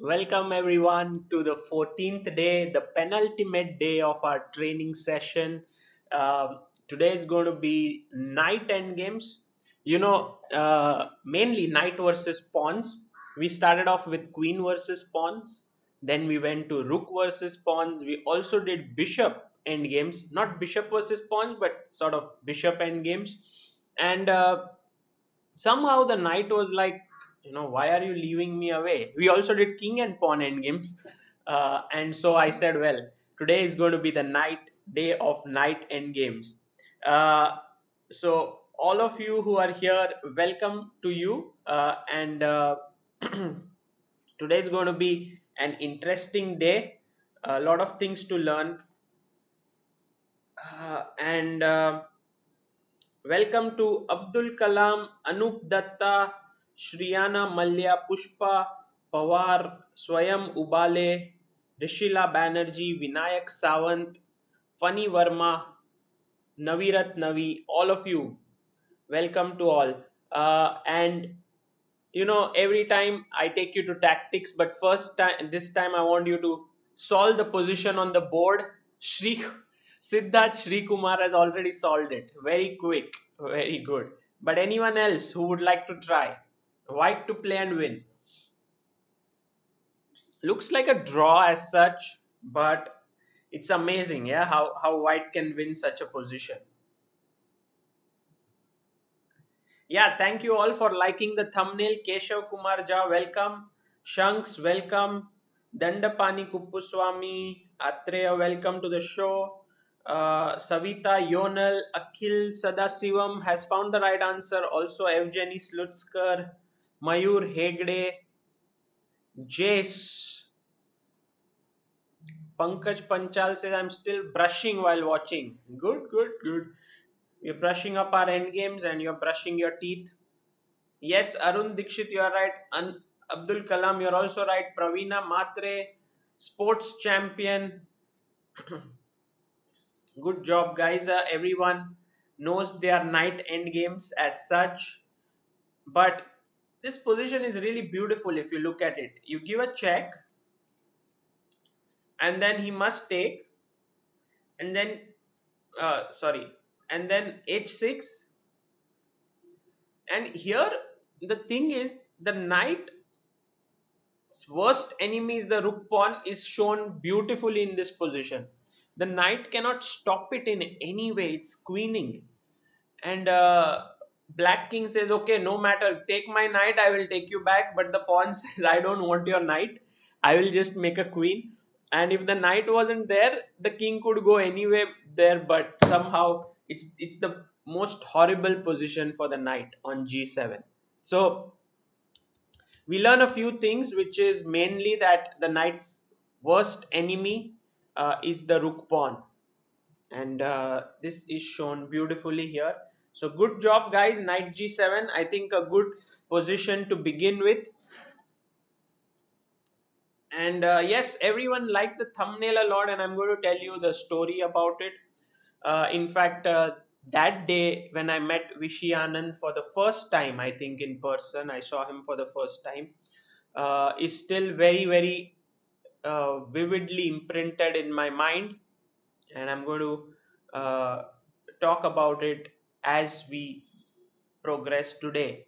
Welcome everyone to the 14th day, the penultimate day of our training session. Today is going to be knight endgames. Mainly knight versus pawns. We started off with queen versus pawns. Then we went to rook versus pawns. We also did bishop endgames, not bishop versus pawns, but sort of bishop endgames. And somehow the knight was like, why are you leaving me away? We also did king and pawn end games, and so I said, well, today is going to be the night day of knight end games. So all of you who are here, welcome to you, and today is going to be an interesting day, a lot of things to learn, and welcome to Abdul Kalam, Anup Datta, Shriyana Malya, Pushpa Pawar, Swayam Ubale, Rishila Banerjee, Vinayak Sawant, Fani Verma, Navirat Navi, all of you. Welcome to all. And every time I take you to tactics, but this time I want you to solve the position on the board. Shri Siddharth Shri Kumar has already solved it. Very quick, very good. But anyone else who would like to try? White to play and win. Looks like a draw as such, but it's amazing, yeah, how white can win such a position. Yeah, thank you all for liking the thumbnail. Keshav Kumar Jha, welcome. Shanks, welcome. Dandapani Kuppuswamy, Atreya, welcome to the show. Savita Yonal, Akhil Sadasivam has found the right answer. Also, Evgeny Slutskar, Mayur Hegde, Jace, Pankaj Panchal says, I'm still brushing while watching. Good, good, good. We're brushing up our end games and you're brushing your teeth. Yes, Arun Dikshit, you are right. Abdul Kalam, you're also right. Praveena Matre, sports champion. Good job, guys. Everyone knows they are knight end games as such. But this position is really beautiful if you look at it. You give a check, and then he must take, and then, sorry, and then h6. And here, the thing is, the knight worst enemy is the rook pawn is shown beautifully in this position. The knight cannot stop it in any way. It's queening. And black king says, okay, no matter, take my knight, I will take you back. But the pawn says, I don't want your knight. I will just make a queen. And if the knight wasn't there, the king could go anywhere there. But somehow it's the most horrible position for the knight on g7. So we learn a few things, which is mainly that the knight's worst enemy is the rook pawn, and this is shown beautifully here. So good job, guys. Knight g7, I think a good position to begin with. And yes, everyone liked the thumbnail a lot, and I'm going to tell you the story about it. In fact, that day when I met Vishy Anand for the first time, I think in person, I saw him for the first time, is still very, very vividly imprinted in my mind, and I'm going to talk about it as we progress today.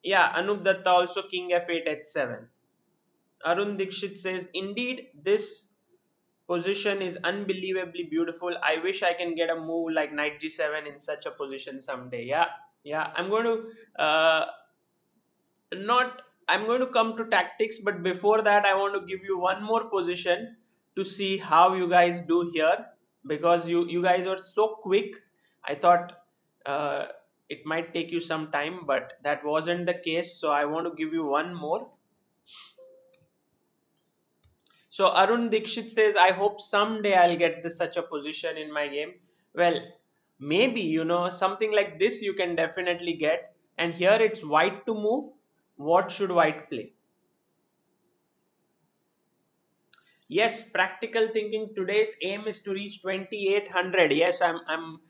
Yeah, Anup Datta also king f8 h7. Arun Dikshit says, indeed, this position is unbelievably beautiful. I wish I can get a move like knight g7 in such a position someday. Yeah, yeah. I'm going to not I'm going to come to tactics, but before that I want to give you one more position to see how you guys do here, because you guys are so quick. I thought uh, it might take you some time, but that wasn't the case, so I want to give you one more. So Arun Dikshit says, I hope someday I'll get such a position in my game. Well, maybe, something like this you can definitely get. And here it's white to move. What should white play? Yes, practical thinking. Today's aim is to reach 2800. Yes, I'm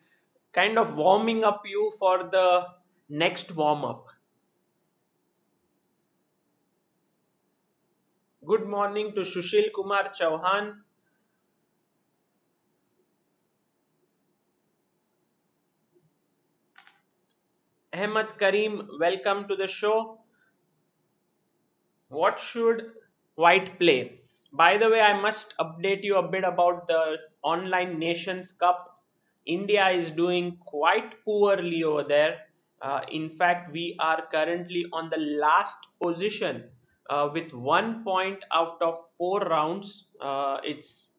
kind of warming up you for the next warm up. Good morning to Sushil Kumar Chauhan. Ahmed Karim, welcome to the show. What should White play? By the way, I must update you a bit about the online Nations Cup. India is doing quite poorly over there. In fact, we are currently on the last position with 1 point out of 4 rounds. It's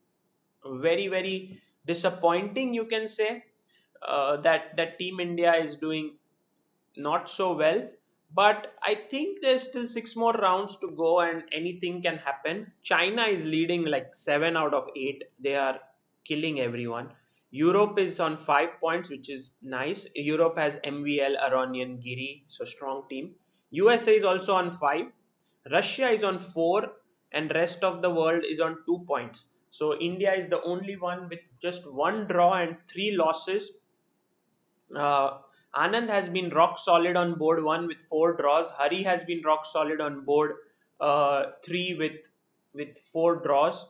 very disappointing, you can say, that Team India is doing not so well. But I think there's still 6 more rounds to go and anything can happen. China is leading like 7 out of 8. They are killing everyone. Europe is on 5 points, which is nice. Europe has MVL, Aronian, Giri, so strong team. USA is also on 5. Russia is on 4, and rest of the world is on 2 points. So India is the only one with just one draw and 3 losses. uh, Anand has been rock solid on board 1 with 4 draws. Hari has been rock solid on board 3 with 4 draws.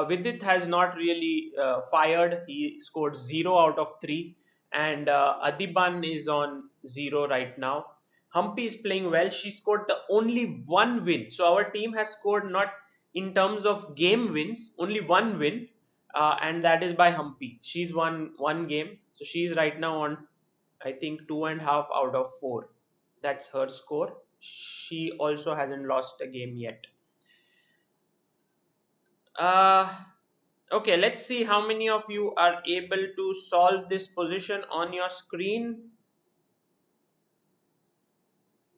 Vidit has not really fired. He scored 0 out of 3, and Adiban is on 0 right now. Humpy is playing well. She scored the only one win. So our team has scored not in terms of game wins, only one win, and that is by Humpy. She's won one game, so she's right now on, I think, 2.5 out of 4. That's her score. She also hasn't lost a game yet. Uh, okay, let's see how many of you are able to solve this position on your screen.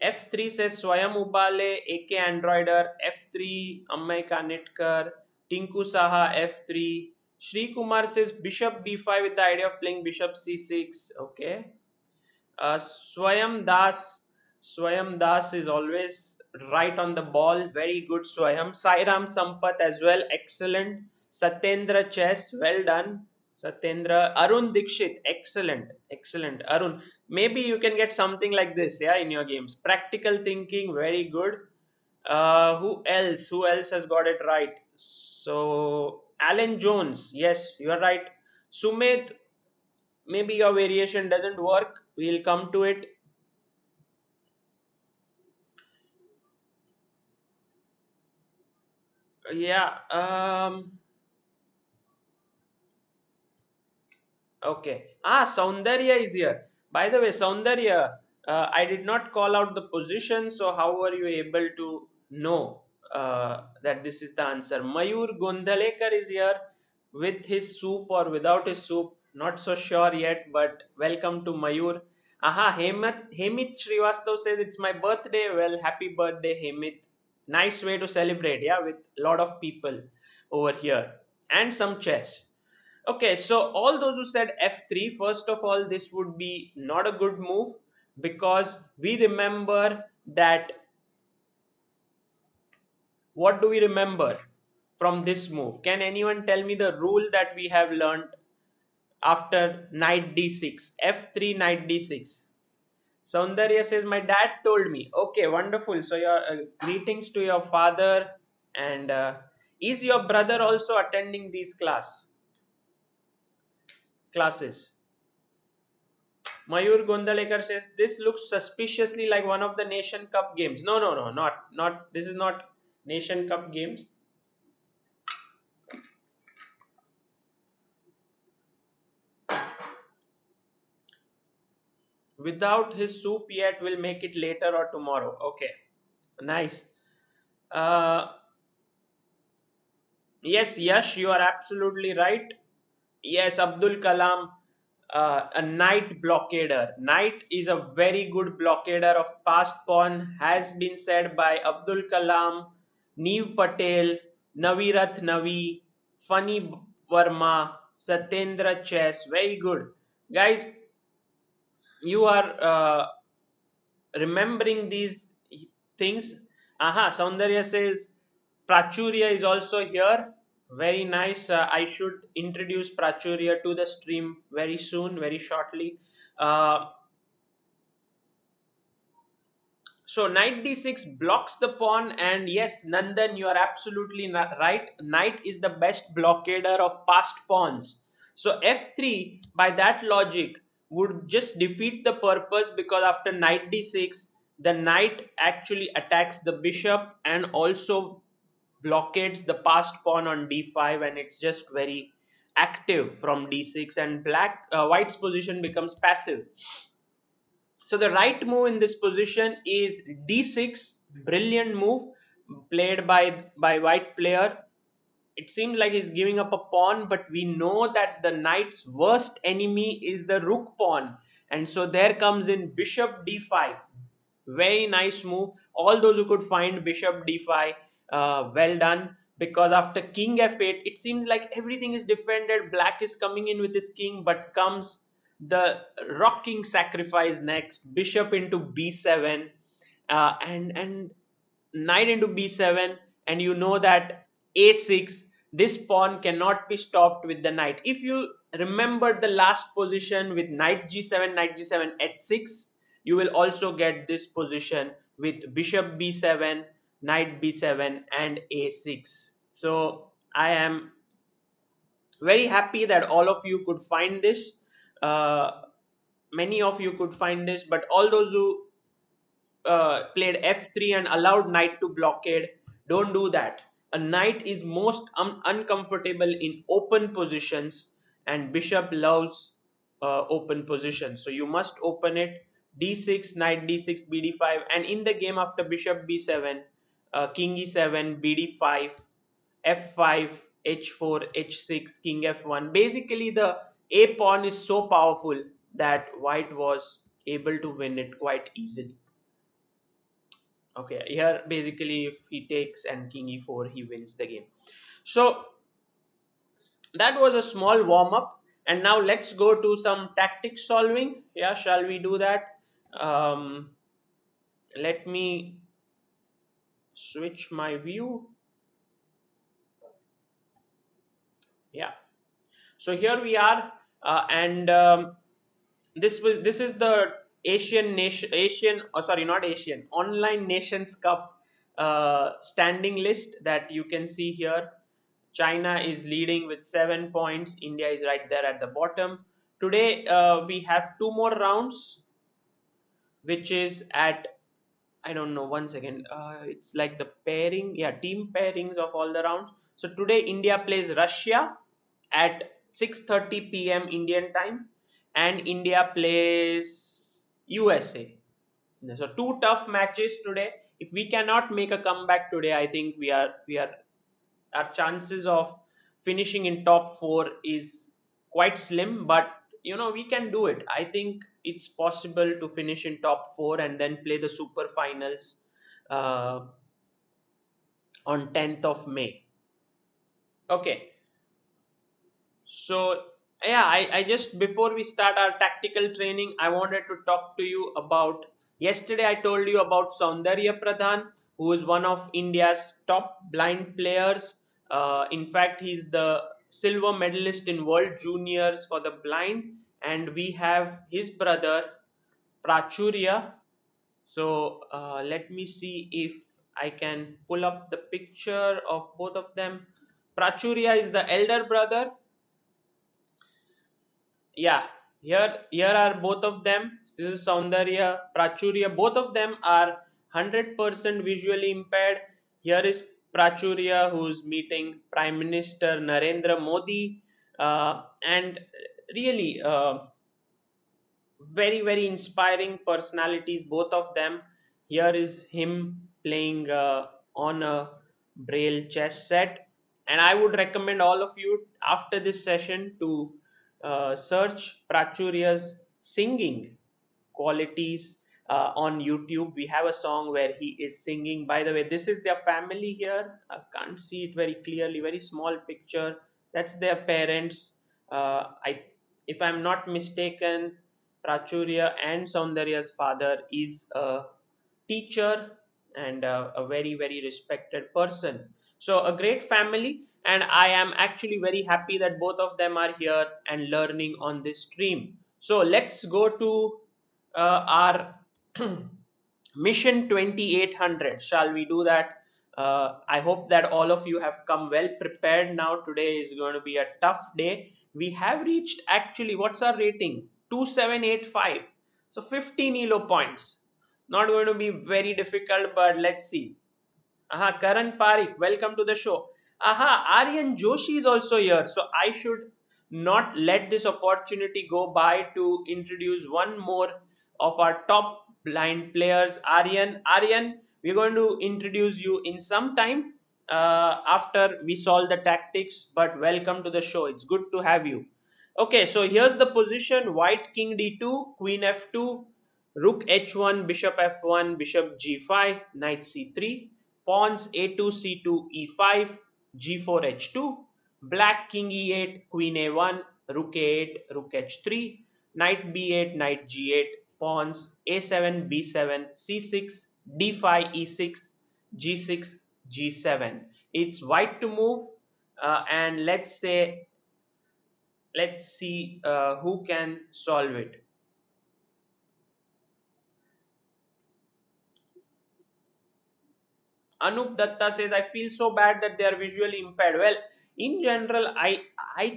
F3 says Swayam Ubale, AK Androider, F3 Ammay Kanetkar, Tinku Saha, F3. Shri Kumar says Bishop B5 with the idea of playing Bishop C6. Okay. Swayam Das. Swayam Das is always right on the ball. Very good, Swayam. Sairam Sampath as well. Excellent. Satyendra Chess. Well done. Satyendra. Arun Dikshit. Excellent. Excellent. Arun. Maybe you can get something like this, yeah, in your games. Practical thinking. Very good. Who else? Who else has got it right? So, Alan Jones. Yes, you are right. Sumit, maybe your variation doesn't work. We'll come to it. Yeah. Okay. Saundarya is here. By the way, Saundarya, I did not call out the position, so how were you able to know that this is the answer? Mayur Gondalekar is here with his soup or without his soup. Not so sure yet, but welcome to Mayur. Hemit Srivastav says it's my birthday. Well, happy birthday, Hemit. Nice way to celebrate, yeah, with a lot of people over here and some chess. Okay, so all those who said f3, first of all, this would be not a good move, because we remember that. What do we remember from this move? Can anyone tell me the rule that we have learned after knight d6? f3, knight d6. Saundarya says, my dad told me. Okay, wonderful. So, your greetings to your father. And is your brother also attending these classes? Mayur Gondalekar says this looks suspiciously like one of the Nation Cup games. No, not. This is not Nation Cup games. Without his soup yet, we'll make it later or tomorrow. Okay, nice. Uh, yes, Yash, you are absolutely right. Yes, Abdul Kalam, a knight blockader. Knight is a very good blockader of passed pawn, has been said by Abdul Kalam, Neev Patel, Navirat Navi, Funny Verma, Satyendra Chess. Very good. Guys, you are remembering these things. Aha, Saundarya says Prachurya is also here. Very nice. I should introduce Prachurya to the stream very soon, very shortly. Uh, So knight d6 blocks the pawn, and yes, Nandan, you are absolutely right. Knight is the best blockader of passed pawns. So f3, by that logic, would just defeat the purpose, because after knight d6, the knight actually attacks the bishop and also blockades the passed pawn on d5, and it's just very active from d6, and white's position becomes passive. So the right move in this position is d6. Brilliant move played by white player. It seems like he's giving up a pawn, but we know that the knight's worst enemy is the rook pawn, and so there comes in bishop d5. Very nice move. All those who could find bishop d5, well done. Because after king f8, it seems like everything is defended. Black is coming in with his king, but comes the rocking sacrifice next. Bishop into b7, and knight into b7, and you know that a6, this pawn cannot be stopped with the knight. If you remember the last position with knight g7, knight g7, h6, you will also get this position with bishop b7, knight b7, and a6. So I am very happy that all of you could find this. uh, Many of you could find this, but all those who played f3 and allowed knight to blockade, don't do that. A knight is most uncomfortable in open positions, and bishop loves open positions, so you must open it. d6, knight d6, bd5, and in the game after bishop b7, king e7, bd5, f5, h4, h6, king f1. Basically the a pawn is so powerful that white was able to win it quite easily. Okay, here basically if he takes and king e4, he wins the game. So that was a small warm up, and now let's go to some tactics solving. Yeah, shall we do that? um, Let me switch my view. Yeah, so here we are, and this is the Asian, oh, sorry, not Asian, online Nations Cup standing list that you can see here. China is leading with 7 points. India is right there at the bottom. Today we have two more rounds, which is at, I don't know, one second. It's like the pairing, yeah, team pairings of all the rounds. So today India plays Russia at 6:30 p.m. Indian time, and India plays USA. So two tough matches today. If we cannot make a comeback today, I think we are our chances of finishing in top 4 is quite slim, but we can do it. I think it's possible to finish in top 4 and then play the super finals uh, on 10th of May. Okay, so yeah, I just, before we start our tactical training, I wanted to talk to you about, yesterday I told you about Saundarya Pradhan, who is one of India's top blind players. In fact, he's the silver medalist in World Juniors for the blind, and we have his brother Prachurya. So let me see if I can pull up the picture of both of them. Prachurya is the elder brother. Yeah, here are both of them. This is Saundarya, Prachurya. Both of them are 100% visually impaired. Here is Prachurya, who's meeting Prime Minister Narendra Modi, and really very inspiring personalities, both of them. Here is him playing on a braille chess set, and I would recommend all of you after this session to search Prachurya's singing qualities on YouTube. We have a song where he is singing. By the way, this is their family here. I can't see it very clearly, very small picture. That's their parents. If I'm not mistaken, Prachurya and Saundarya's father is a teacher and a very respected person. So a great family, and I am actually very happy that both of them are here and learning on this stream. So let's go to our Mission 2800. Shall we do that? I hope that all of you have come well prepared now. Today is going to be a tough day. We have reached, actually, what's our rating? 2785. So 15 elo points. Not going to be very difficult, but let's see. Aha, Karan Parikh, welcome to the show. Aha, Aryan Joshi is also here. So I should not let this opportunity go by to introduce one more of our top blind players, Aryan. Aryan, we're going to introduce you in some time after we solve the tactics, but welcome to the show. It's good to have you. Okay, so here's the position: White King D2, Queen F2, Rook H1, Bishop F1, Bishop G5, Knight C3, Pawns A2, C2, E5, G4, H2, Black King E8, Queen A1, Rook A8, Rook H3, Knight B8, Knight G8, Pawns A7, B7, C6, D5, E6, G6, G7. It's white to move, and let's see who can solve it. Anup Datta says, I feel so bad that they are visually impaired. Well, in general, I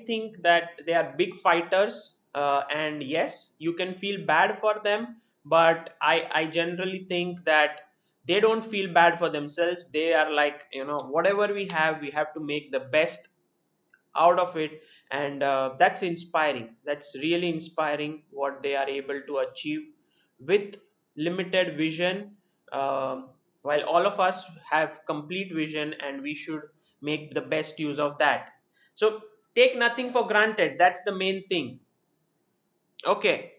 think that they are big fighters, and yes, you can feel bad for them, but I generally think that they don't feel bad for themselves. They are like, whatever we have to make the best out of it, and that's inspiring. That's really inspiring what they are able to achieve with limited vision, while all of us have complete vision, and we should make the best use of that. So take nothing for granted. That's the main thing. Okay,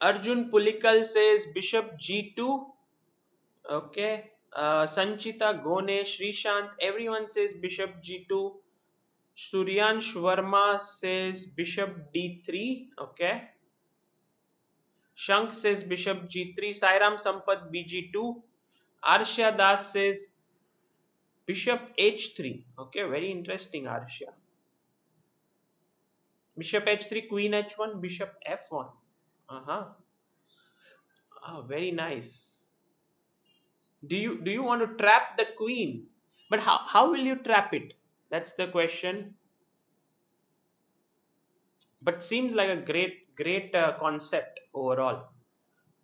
Arjun Pulikal says bishop g2. Okay, Sanchita, Gone, Srishant, everyone says bishop g2. Suryansh Verma says bishop d3. Okay. Shank says bishop g3. Sairam Sampath bg2. Arshia Das says bishop h3. Okay, very interesting, Arshia. Bishop h3, queen h1, bishop f1. Uh-huh. Ah, very nice. Do you want to trap the queen? But how will you trap it? That's the question. But seems like a great concept overall.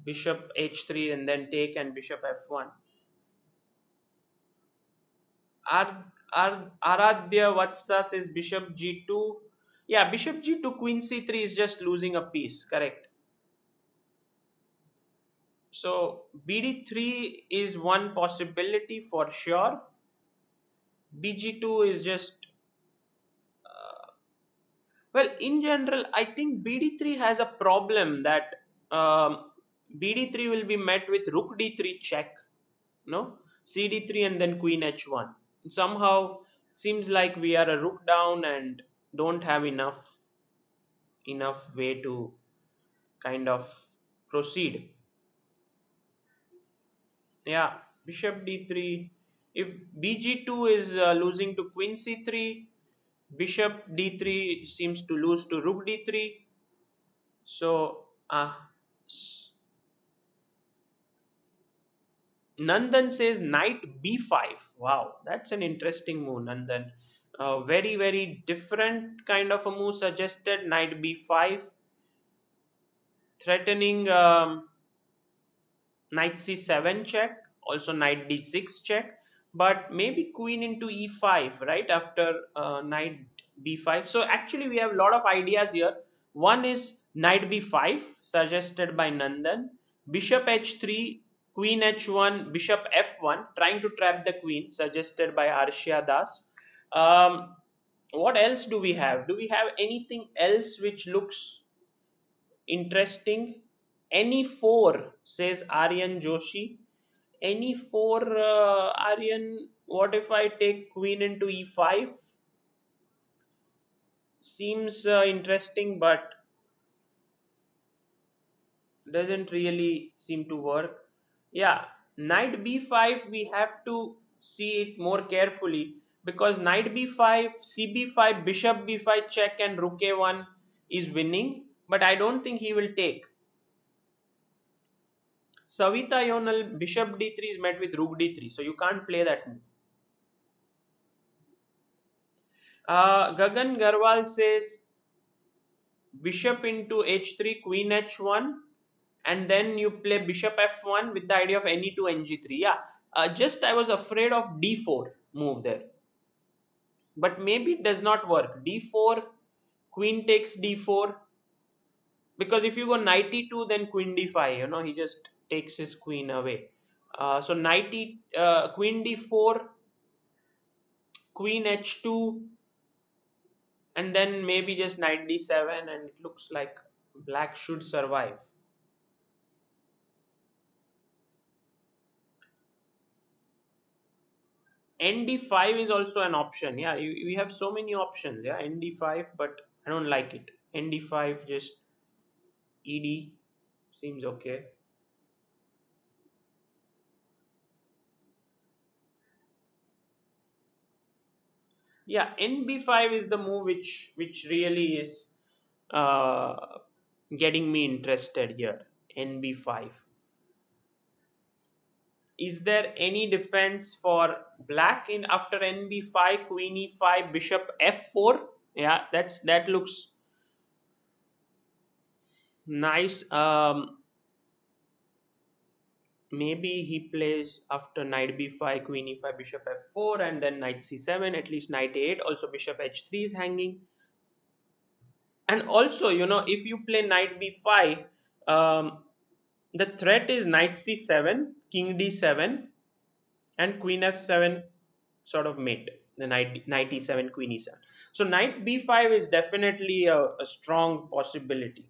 Bishop h3 and then take, and bishop f1. Aradhya Vatsa says bishop g2. Yeah, bishop g2, queen c3 is just losing a piece, correct? So bd3 is one possibility for sure. Bg2 is just, well, in general, I think bd3 has a problem that bd3 will be met with rook d3 check, no, cd3 and then queen h1. Somehow seems like we are a rook down and don't have enough way to kind of proceed. Yeah, bishop d3. If bg2 is losing to queen c3, bishop d3 seems to lose to rook d3. So Nandan says knight b5. Wow, that's an interesting move, Nandan. Very different kind of a move suggested. Knight b5, threatening knight c7 check, also knight d6 check, but maybe queen into e5 right after knight b5. So actually we have a lot of ideas here. One is knight b5 suggested by Nandan, bishop h3, queen h1, bishop f1, trying to trap the queen, suggested by Arshia Das. What else do we have? Do we have anything else which looks interesting? Any four, says Aryan Joshi. Any four, Aryan. What if I take queen into e5? Seems interesting, but doesn't really seem to work. Yeah, knight b5, we have to see it more carefully, because knight b5, cb5, bishop b5 check, and rook a1 is winning, but I don't think he will take. Savita Yonal, bishop d3 is met with rook d3, so you can't play that move. Gagan Garwal says bishop into h3, queen h1, and then you play bishop f1 with the idea of ne2 ng3. Yeah, just I was afraid of d4 move there, but maybe it does not work. D4, queen takes d4, because if you go knight e2, then queen d5, he just takes his queen away. So queen d4, queen h2, and then maybe just knight d7, and it looks like black should survive. nd5 is also an option. Yeah, we have so many options. Yeah, nd5, but I don't like it. nd5, just ed seems okay. Yeah, nb5 is the move which really is uh, getting me interested here. nb5. Is there any defense for black in after nb5, queen e5, bishop f4? Yeah, that looks nice. Maybe he plays after knight b5, queen e5, bishop f4, and then knight c7, at least knight a8. Also bishop h3 is hanging. And also, if you play knight b5, the threat is knight c7, king d7, and queen f7 sort of mate. The knight e7, queen e7. So knight b5 is definitely a strong possibility.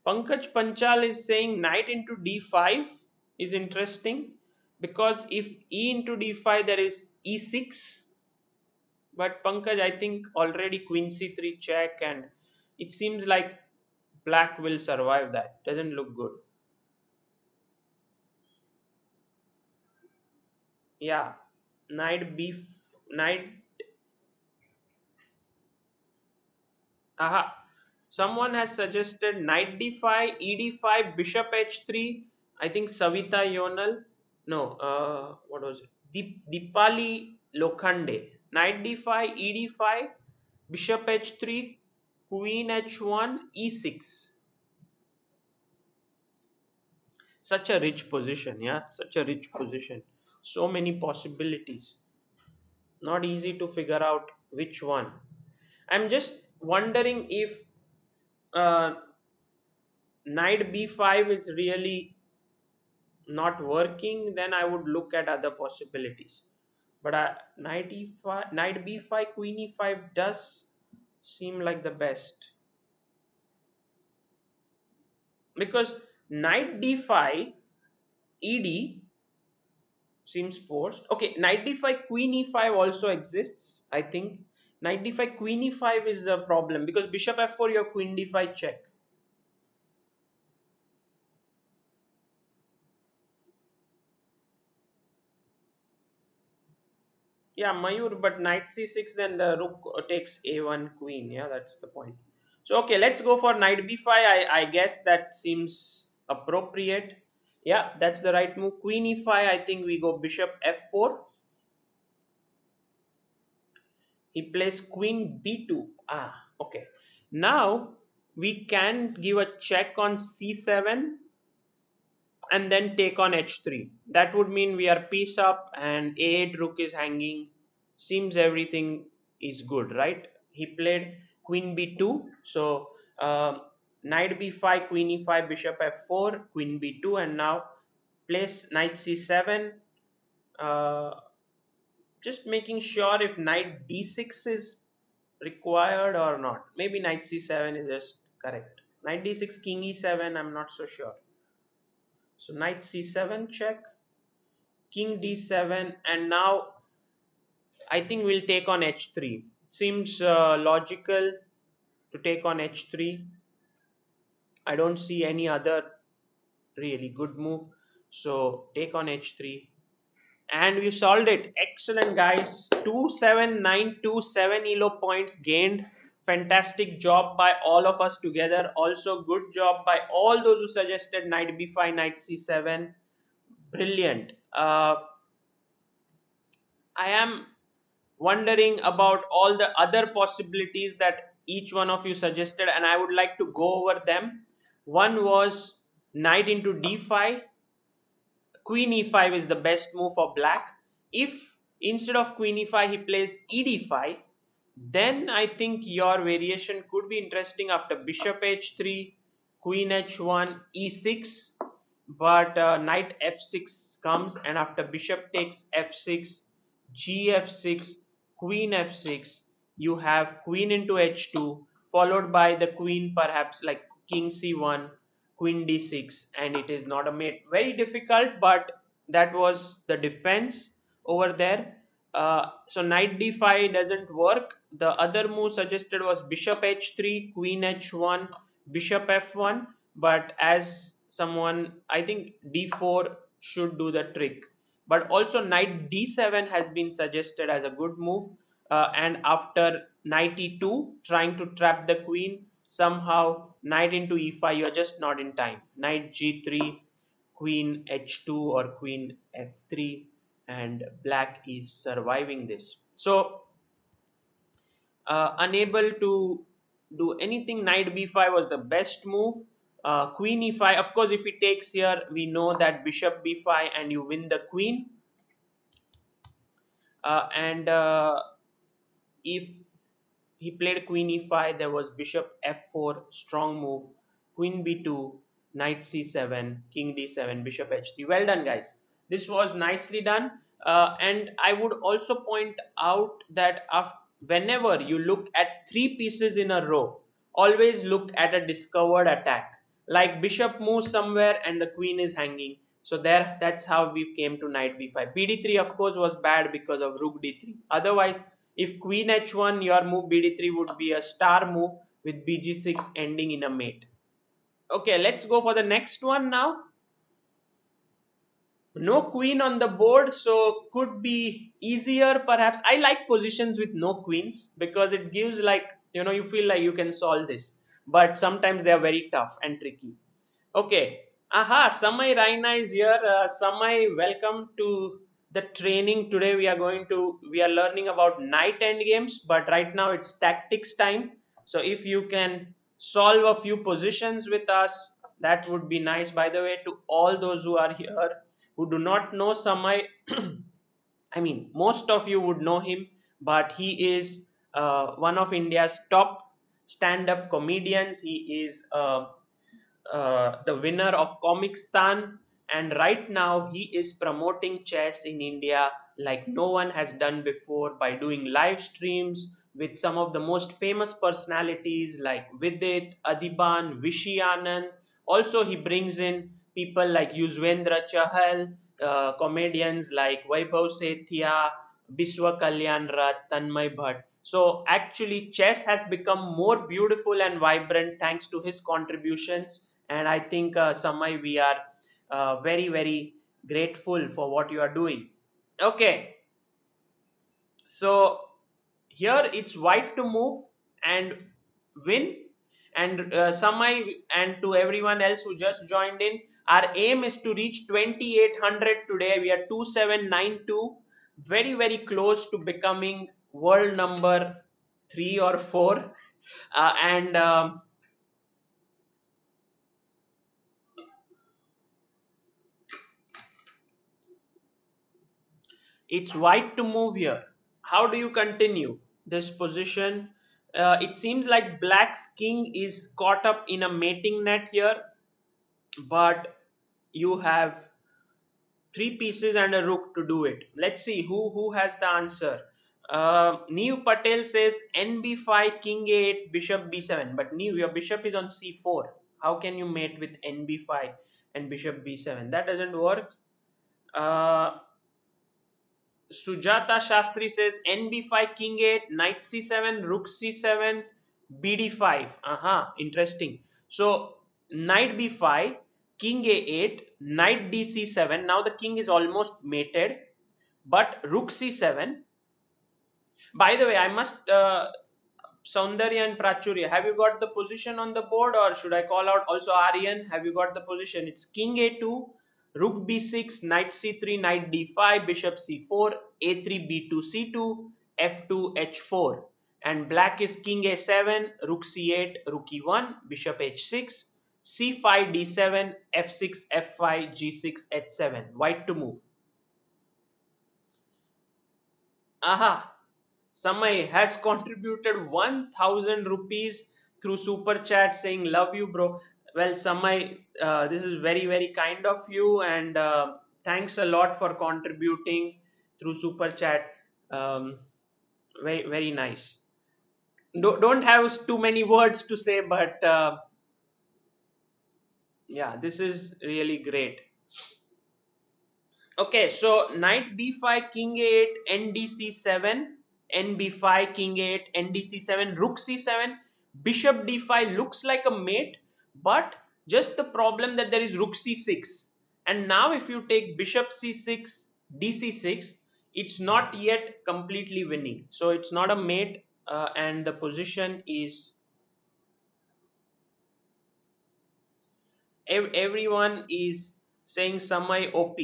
Pankaj Panchal is saying knight into d5 is interesting, because if e into d5 there is e6. But Pankaj, I think already queen c3 check, and it seems like black will survive that. Doesn't look good. Yeah, knight b knight. Aha. Someone has suggested knight d5, ed5, bishop h3. I think Savita Yonal. No, what was it? Dipali Lokhande. Knight d5, ed5, bishop h3, queen h1, e6. Such a rich position, yeah, such a rich position. So many possibilities. Not easy to figure out which one. I'm just wondering if uh, knight b5 is really not working, then I would look at other possibilities. But knight e5, knight b5, queen e5 does seem like the best, because knight d5, ed seems forced. Okay, knight d5, queen e5 also exists. I think knight d5, queen e5 is a problem, because bishop f4, your queen d5 check. Yeah, Mayur, but knight c6, then the rook takes a1 queen. Yeah, that's the point. So, okay, let's go for knight b5. I guess that seems appropriate. Yeah, that's the right move. Queen e5, I think we go bishop f4. He plays queen b2. Ah, okay. Now, we can give a check on c7 and then take on h3. That would mean we are piece up and a8 rook is hanging. Seems everything is good, right? He played queen b2. So knight b5, queen e5, bishop f4, queen b2, and now place knight c7. Uh, just making sure if knight d6 is required or not. Maybe knight c7 is just correct. Knight d6, king e7, I'm not so sure. So knight c7 check, king d7, and now I think we'll take on h3. Seems logical to take on h3. I don't see any other really good move. So take on h3. And we solved it. Excellent, guys. 27927 elo points gained. Fantastic job by all of us together. Also, good job by all those who suggested knight b5, knight c7. Brilliant. I am wondering about all the other possibilities that each one of you suggested, and I would like to go over them. One was knight into d5. Queen e5 is the best move for black. If instead of queen e5 he plays ed5, then I think your variation could be interesting after bishop h3, queen h1, e6. But knight f6 comes, and after bishop takes f6, gf6, queen f6, you have queen into h2, followed by the queen, perhaps like king c1, queen d6, and it is not a mate. Very difficult, but that was the defense over there. So knight d5 doesn't work. The other move suggested was bishop h3, queen h1, bishop f1, but as someone, I think d4 should do the trick. But also knight d7 has been suggested as a good move, and after knight e2 trying to trap the queen, somehow knight into e5, you're just not in time. Knight g3, queen h2 or queen f3, and black is surviving this. So unable to do anything, knight b5 was the best move. Queen e5, of course, if he takes here, we know that bishop b5 and you win the queen. And if he played queen e5, there was bishop f4, strong move, queen b2, knight c7, king d7, bishop h3. Well done, guys. This was nicely done. And I would also point out that whenever you look at three pieces in a row, always look at a discovered attack. Like bishop moves somewhere and the queen is hanging. So there, that's how we came to knight b5. bd3, of course, was bad because of rook d3. Otherwise, if queen h1, your move bd3 would be a star move with bg6 ending in a mate. Okay, let's go for the next one now. No queen on the board, so could be easier perhaps. I like positions with no queens because it gives, like, you feel like you can solve this, but sometimes they are very tough and tricky. Okay. Aha, Samay Raina is here. Samay, welcome to the training. Today we are learning about night end games, but right now it's tactics time. So if you can solve a few positions with us, that would be nice. By the way, to all those who are here who do not know Samay, I mean, most of you would know him, but he is one of India's top stand-up comedians. He is the winner of Comic Stan, and right now he is promoting chess in India like no one has done before by doing live streams with some of the most famous personalities like Vidit, Adiban, Vishy Anand. Also, he brings in people like Yuzvendra Chahal, comedians like Vaibhav Sethia, Biswa Kalyan Rath, Tanmay Bhatt. So actually, chess has become more beautiful and vibrant thanks to his contributions, and I think Samay, we are very very grateful for what you are doing. Okay, so here it's white to move and win, and Samay and to everyone else who just joined in, our aim is to reach 2800 today. We are 2792, very very close to becoming world number 3 or 4. And It's white to move here. How do you continue this position? It seems like black's king is caught up in a mating net here, but you have three pieces and a rook to do it. Let's see who has the answer. Neev Patel says nb5, king a8, bishop b7. But Neev, your bishop is on c4. How can you mate with nb5 and bishop b7? That doesn't work. Uh, Sujata Shastri says nb5, king 8, knight c7, rook c7, bd5. Aha, interesting. So knight b5, king a8, knight dc7. Now the king is almost mated, but rook c7. By the way, I must Saundarya and Prachurya, have you got the position on the board, or should I call out also Aryan? Have you got the position? It's king a2, rook b6, knight c3, knight d5, bishop c4, a3 b2 c2, f2 h4. And black is king a7, rook c8, rook e1, bishop h6, c5 d7, f6 f5, g6 h7. White to move. Aha! Samay has contributed 1000 rupees through super chat saying love you bro. Well Samay, this is very very kind of you, and thanks a lot for contributing through super chat. um, Very very nice. Don't have too many words to say, but yeah, this is really great. Okay, so knight b5, king a8, ndc7, nb5, king a8, ndc7, rook c7, bishop d5 looks like a mate, but just the problem that there is rook c6. And now if you take bishop c6, dc6, it's not yet completely winning. So it's not a mate, and the position is, everyone is saying Samay OP.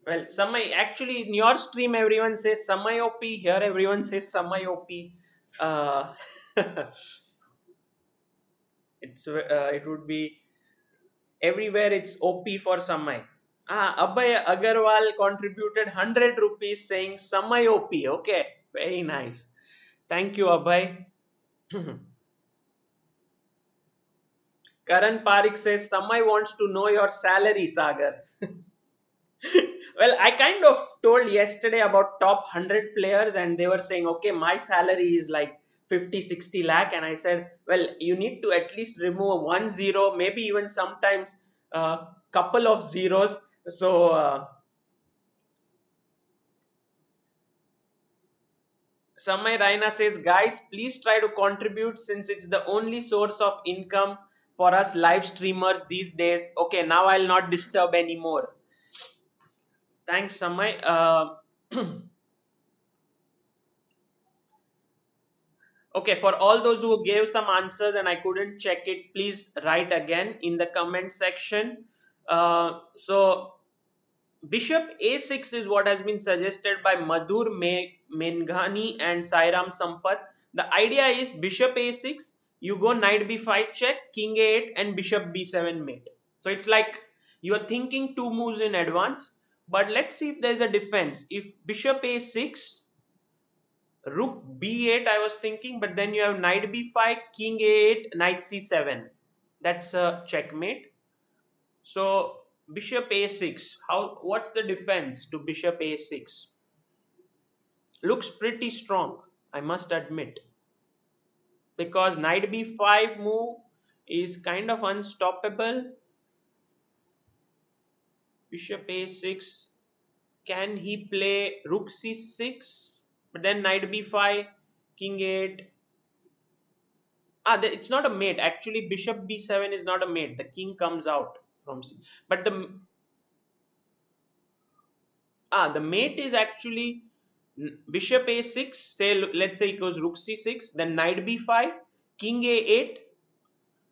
Well, Samay, actually in your stream everyone says Samay OP, here everyone says Samay OP. Uh, it would be everywhere it's OP for Samay. Abhay Agarwal contributed 100 rupees saying Samay OP. Okay, very nice. Thank you, Abhay. Karan Parik says Samay wants to know your salary, Sagar. Well, I kind of told yesterday about top 100 players, and they were saying, okay, my salary is like 50, 60 lakh. And I said, well, you need to at least remove one zero, maybe even sometimes a couple of zeros. So, Samay Raina says, guys, please try to contribute since it's the only source of income for us live streamers these days. Okay, now I'll not disturb anymore. Thanks, Samay. Okay, for all those who gave some answers and I couldn't check it, please write again in the comment section. So bishop a6 is what has been suggested by Madhur Menghani and Sairam Sampath. The idea is bishop a6, you go knight b5 check, king a8 and bishop b7 mate. So it's like you are thinking two moves in advance. But let's see if there's a defense. If bishop a6, rook b8 I was thinking, but then you have knight b5, king a8, knight c7. That's a checkmate. So bishop a6, how, what's the defense to bishop a6? Looks pretty strong, I must admit, because knight b5 move is kind of unstoppable. Bishop a6, can he play rook c6? But then knight b5, king a8. It's not a mate. Actually, bishop b7 is not a mate. The king comes out from c. But the mate is actually bishop a6. Say, let's say it was rook c6, then knight b5, king a8,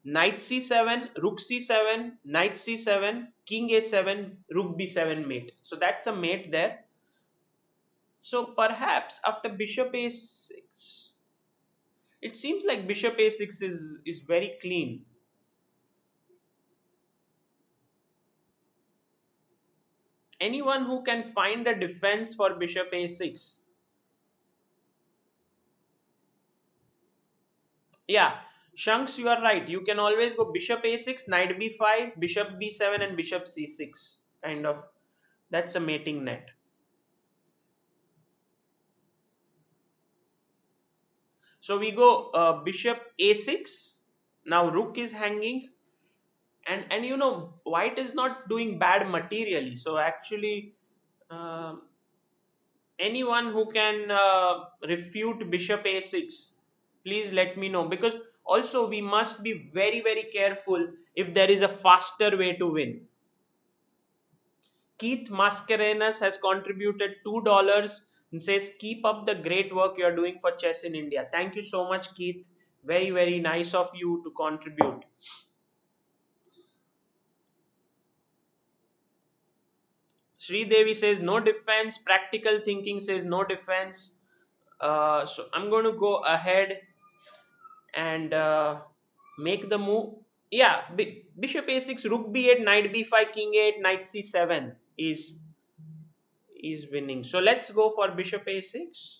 knight c7, rook c7, knight c7, king a7, rook b7 mate. So that's a mate there. So perhaps after bishop a6, it seems like bishop a6 is very clean. Anyone who can find a defense for bishop a6? Yeah, Shanks, you are right. You can always go bishop a6, knight b5, bishop b7 and bishop c6. Kind of, that's a mating net. So we go bishop a6. Now rook is hanging. And you know, white is not doing bad materially. So actually, uh, anyone who can refute bishop a6, please let me know, because also we must be very very careful if there is a faster way to win. Keith Mascarenas has contributed $2. and says, keep up the great work you are doing for chess in India. Thank you so much, Keith. Very, very nice of you to contribute. Sri Devi says no defense. Practical thinking says no defense. So I'm going to go ahead and make the move. Yeah, bishop a6, rook b8, knight b5, king a8, knight c7 is winning. So let's go for bishop a6.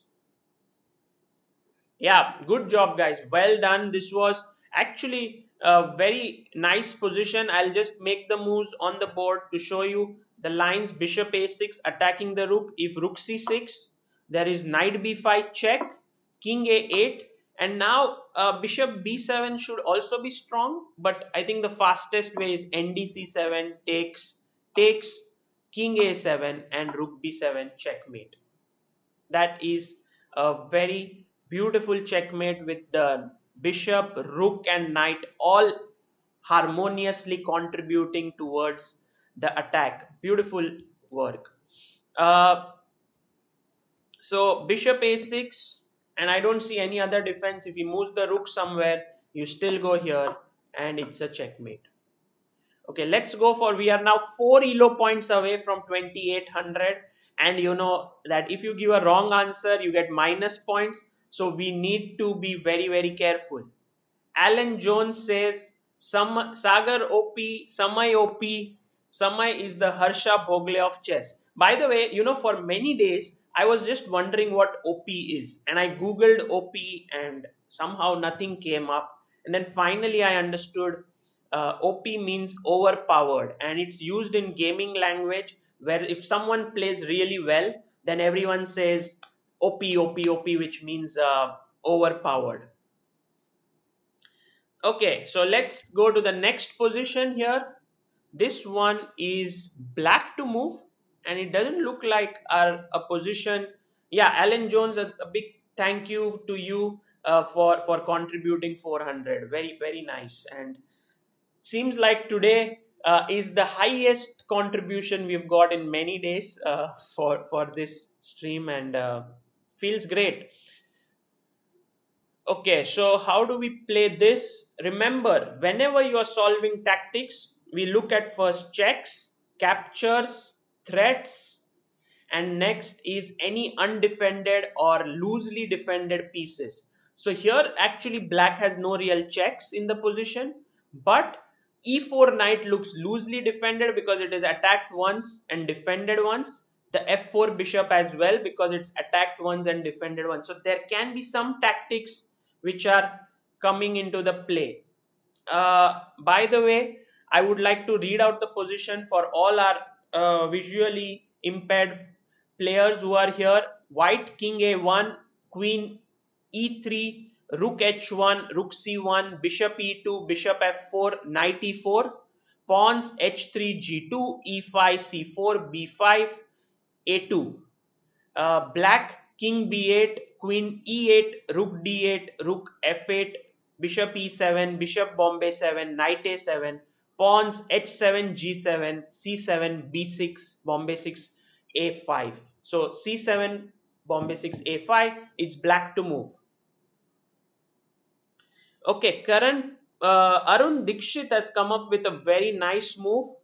Yeah, good job, guys. Well done. This was actually a very nice position. I'll just make the moves on the board to show you the lines. Bishop a6 attacking the rook. If rook c6, there is knight b5 check, king a8, and now bishop b7 should also be strong. But I think the fastest way is ndc7 takes king a7 and rook b7 checkmate. That is a very beautiful checkmate with the bishop, rook, and knight all harmoniously contributing towards the attack. Beautiful work. Uh, so bishop a6, and I don't see any other defense. If he moves the rook somewhere, you still go here, and it's a checkmate. Okay, let's go for, we are now 4 elo points away from 2800, and you know that if you give a wrong answer, you get minus points. So we need to be very, very careful. Alan Jones says, Sagar OP, Samay OP. Samay is the Harsha Bhogle of chess. By the way, for many days, I was just wondering what OP is. And I Googled OP and somehow nothing came up. And then finally I understood OP means overpowered. And it's used in gaming language where if someone plays really well, then everyone says OP, OP, OP, which means overpowered. Okay, so let's go to the next position here. This one is black to move, and it doesn't look like a position. Yeah, Alan Jones, a big thank you to you for contributing 400. Very, very nice. And seems like today is the highest contribution we've got in many days for this stream, and feels great. Okay, so how do we play this? Remember, whenever you are solving tactics, we look at first checks, captures, threats, and next is any undefended or loosely defended pieces. So here actually black has no real checks in the position, but e4 knight looks loosely defended because it is attacked once and defended once. The f4 bishop as well because it's attacked once and defended once. So there can be some tactics which are coming into the play. By the way, I would like to read out the position for all our visually impaired players who are here. White king a1, queen e3, rook h1, rook c1, bishop e2, bishop f4, knight e4, pawns h3, g2, e5, c4, b5, a2. Black king b8, queen e8, rook d8, rook f8, bishop e7, bishop bombay 7, knight a7, pawns h7, g7, c7, b6, bombay 6, a5. So c7, bombay 6, a5, it's black to move. Okay, current Arun Dikshit has come up with a very nice move.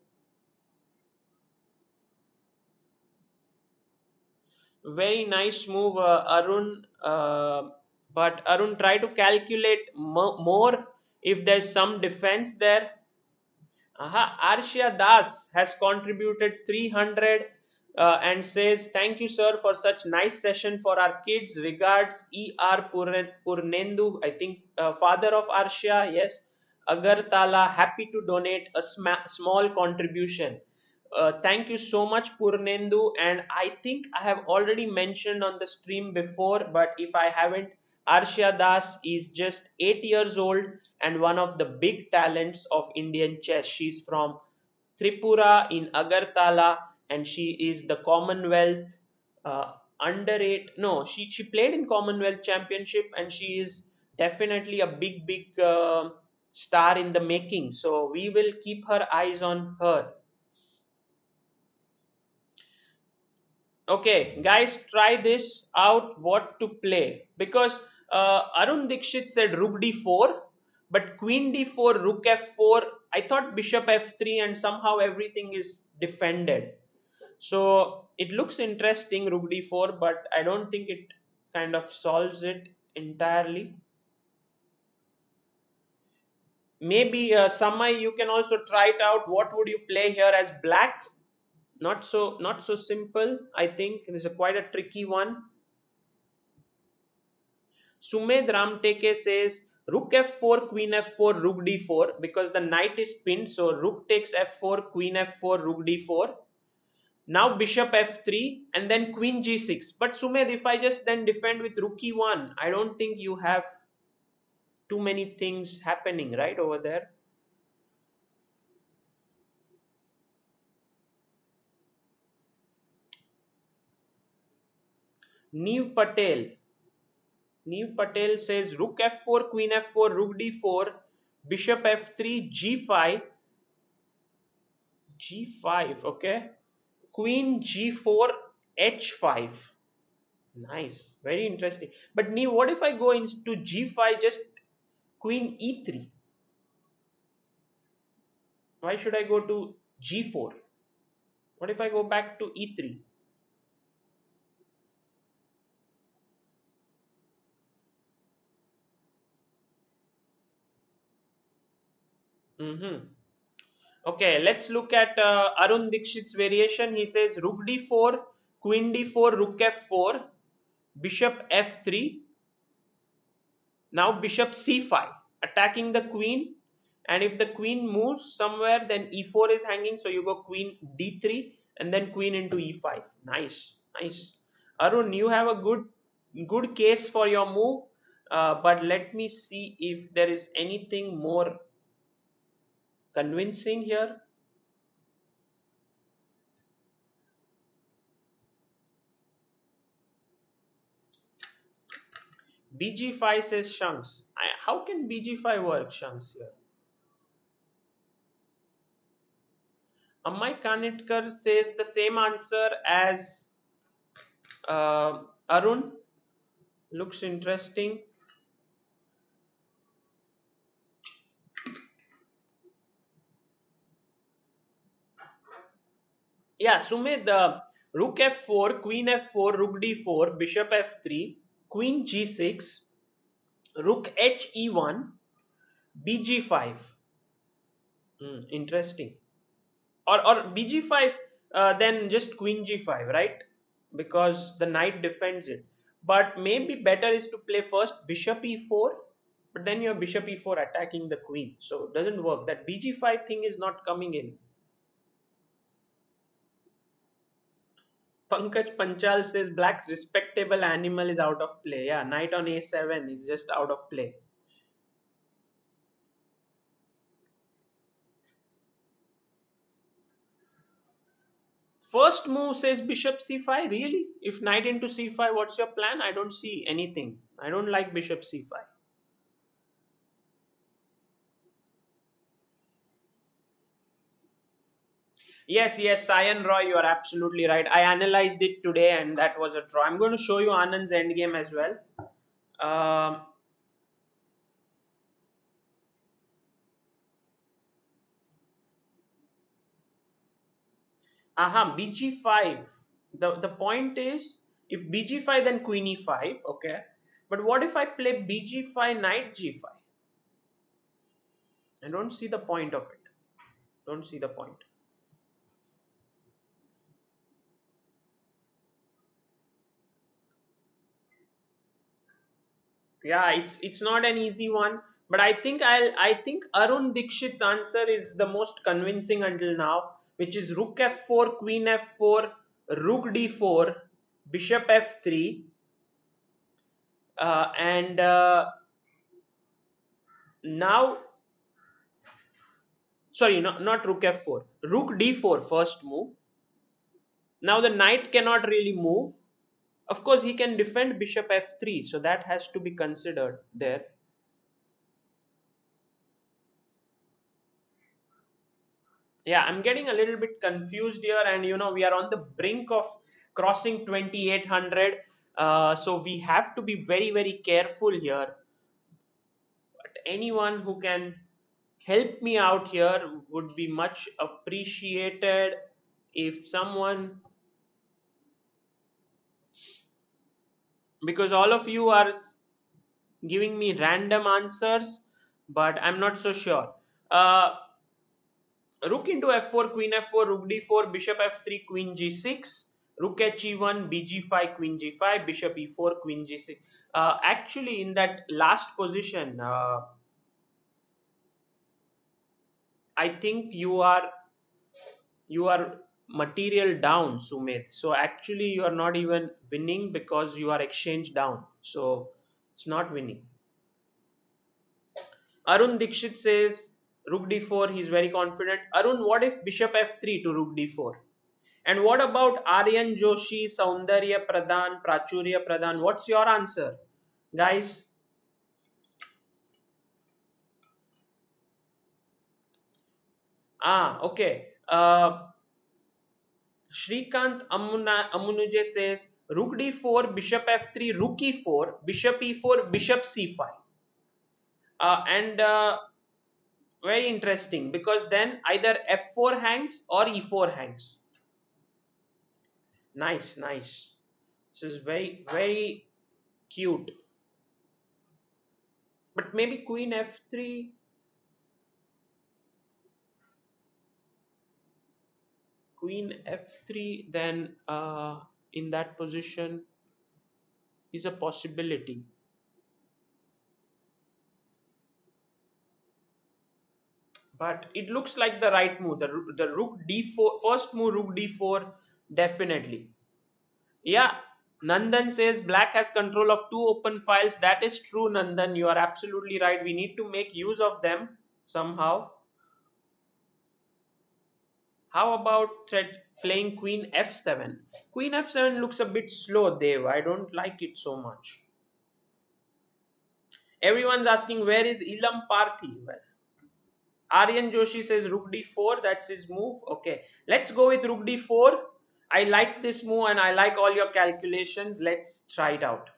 Very nice move, Arun. But Arun, try to calculate more if there's some defense there. Arshia Das has contributed 300 and says, thank you, sir, for such nice session for our kids. Regards, E.R. Purnendu, I think father of Arshia, yes. Agartala, happy to donate a small contribution. Thank you so much, Purnendu. And I think I have already mentioned on the stream before, but if I haven't, Arshia Das is just 8 years old and one of the big talents of Indian chess. She's from Tripura in Agartala, and she is the Commonwealth under 8. No, she played in Commonwealth Championship, and she is definitely a big star in the making. So we will keep her eyes on her. Okay, guys, try this out what to play because Arun Dikshit said rook d4, but queen d4, rook f4. I thought bishop f3, and somehow everything is defended. So it looks interesting, rook d4, but I don't think it kind of solves it entirely. Maybe Samai, you can also try it out. What would you play here as black? Not so simple. I think it is a quite a tricky one. Sumed Ramteke says rook f4, queen f4, rook d4 because the knight is pinned. So rook takes f4, queen f4, rook d4. Now bishop f3 and then queen g6. But Sumed, if I just then defend with rook e1, I don't think you have too many things happening right over there. Neev Patel. Neev Patel says rook f4, queen f4, rook d4, bishop f3, g5, g5, okay. Queen g4, h5. Nice, very interesting. But Neev, what if I go into g5, just queen e3? Why should I go to g4? What if I go back to e3? Mm-hmm. Okay, let's look at Arun Dikshit's variation. He says rook d4, queen d4, rook f4, bishop f3. Now bishop c5, attacking the queen. And if the queen moves somewhere, then e4 is hanging. So you go queen d3 and then queen into e5. Nice, nice. Arun, you have a good case for your move. But let me see if there is anything more convincing here. bg5 says Shanks. How can bg5 work, Shanks, here? Ammai Kanitkar says the same answer as Arun. Looks interesting. Yeah, Sumit, rook f4, queen f4, rook d4, bishop f3, queen g6, rook h e1, bg5. Interesting. Or bg5, then just queen g5, right? Because the knight defends it. But maybe better is to play first bishop e4, but then your bishop e4 attacking the queen. So it doesn't work. That bg5 thing is not coming in. Pankaj Panchal says black's respectable animal is out of play. Yeah, knight on a7 is just out of play. First move says bishop c5. Really? If knight into c5, what's your plan? I don't see anything. I don't like bishop c5. Yes, yes, Sayan Roy, you are absolutely right. I analyzed it today and that was a draw. I'm going to show you Anand's endgame as well. Um, bg5. The point is, if bg5 then queen e5, okay. But what if I play bg5 knight g5? I don't see the point of it. Don't see the point. Yeah, it's not an easy one, but I think Arun Dikshit's answer is the most convincing until now, which is rook f4, queen f4, rook d4, bishop f3, and now, sorry, not rook f4, rook d4 first move. Now the knight cannot really move. Of course, he can defend bishop f3, so that has to be considered there. Yeah, I'm getting a little bit confused here, and we are on the brink of crossing 2800. So we have to be very, very careful here. But anyone who can help me out here would be much appreciated. If someone, because all of you are giving me random answers, but I'm not so sure. Uh, Rook into f4, queen f4, rook d4, bishop f3, queen g6, rook he1, bg5, queen g5, bishop e4, queen g6. Actually, in that last position, I think you are material down, Sumit. So actually, you are not even winning because you are exchange down. So it's not winning. Arun Dikshit says rook d4. He's very confident. Arun, what if bishop f3 to rook d4? And what about Aryan Joshi, Saundarya Pradhan, Prachurya Pradhan? What's your answer, guys? Okay. Shrikant Amunuje says rook d4, bishop f3, rook e4, bishop e4, bishop c5. And very interesting because then either f4 hangs or e4 hangs. Nice, nice. This is very, very cute. But maybe queen f3, queen f3, then in that position is a possibility. But it looks like the right move. The rook d4, first move rook d4, definitely. Yeah, Nandan says black has control of two open files. That is true, Nandan. You are absolutely right. We need to make use of them somehow. How about playing queen f7? Queen f7 looks a bit slow, Dev. I don't like it so much. Everyone's asking where is Ilam Parthi? Well, Aryan Joshi says rook d4. That's his move. Okay, let's go with rook d4. I like this move and I like all your calculations. Let's try it out.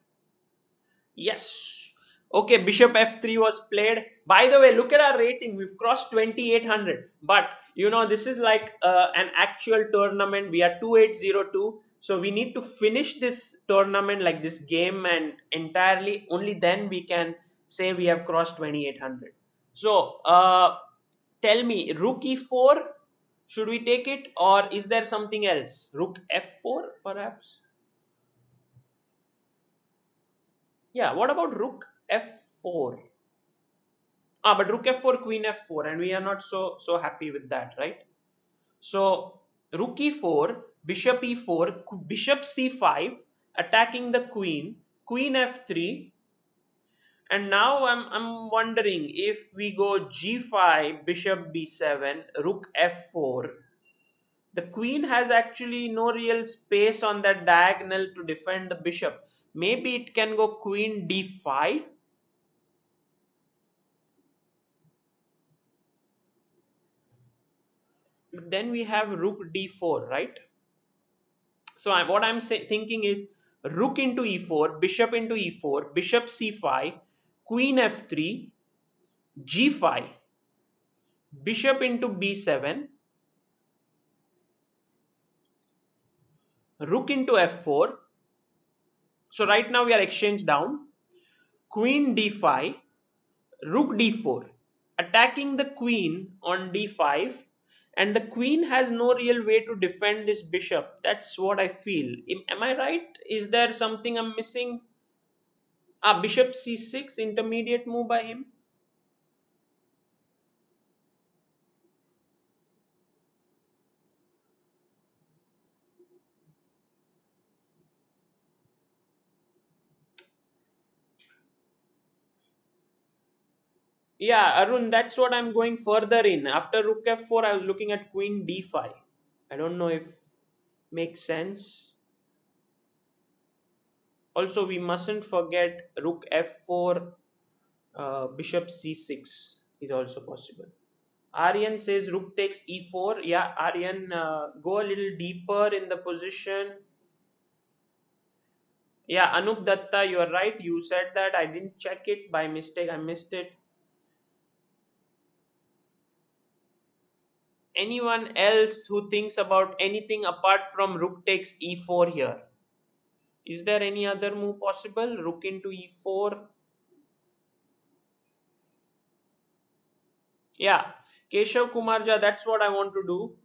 Yes. Okay, bishop f3 was played. By the way, look at our rating. We've crossed 2800. But this is like an actual tournament. We are 2802. So we need to finish this tournament, like this game, and entirely only then we can say we have crossed 2800. So tell me, rook e4, should we take it or is there something else? Rook f4 perhaps? Yeah, what about rook f4? But rook f4, queen f4, and we are not so happy with that, right? So rook e4, bishop e4, bishop c5, attacking the queen, queen f3, and now I'm wondering if we go g5, bishop b7, rook f4. The queen has actually no real space on that diagonal to defend the bishop. Maybe it can go queen d5. But then we have rook d4, right? So what I'm thinking is rook into e4, bishop into e4, bishop c5, queen f3, g5, bishop into b7, rook into f4. So right now we are exchanged down. Queen d5, rook d4, attacking the queen on d5, and the queen has no real way to defend this bishop. That's what I feel. Am I right? Is there something I'm missing? Bishop c6, intermediate move by him. Yeah, Arun, that's what I'm going further in. After rook f4, I was looking at queen d5. I don't know if makes sense. Also, we mustn't forget rook f4, bishop c6 is also possible. Aryan says rook takes e4. Yeah, Aryan, go a little deeper in the position. Yeah, Anup Datta, you are right, you said that. I didn't check it by mistake, I missed it. Anyone else who thinks about anything apart from rook takes e4 here? Is there any other move possible? Rook into e4. Yeah, Keshav Kumarja, that's what I want to do.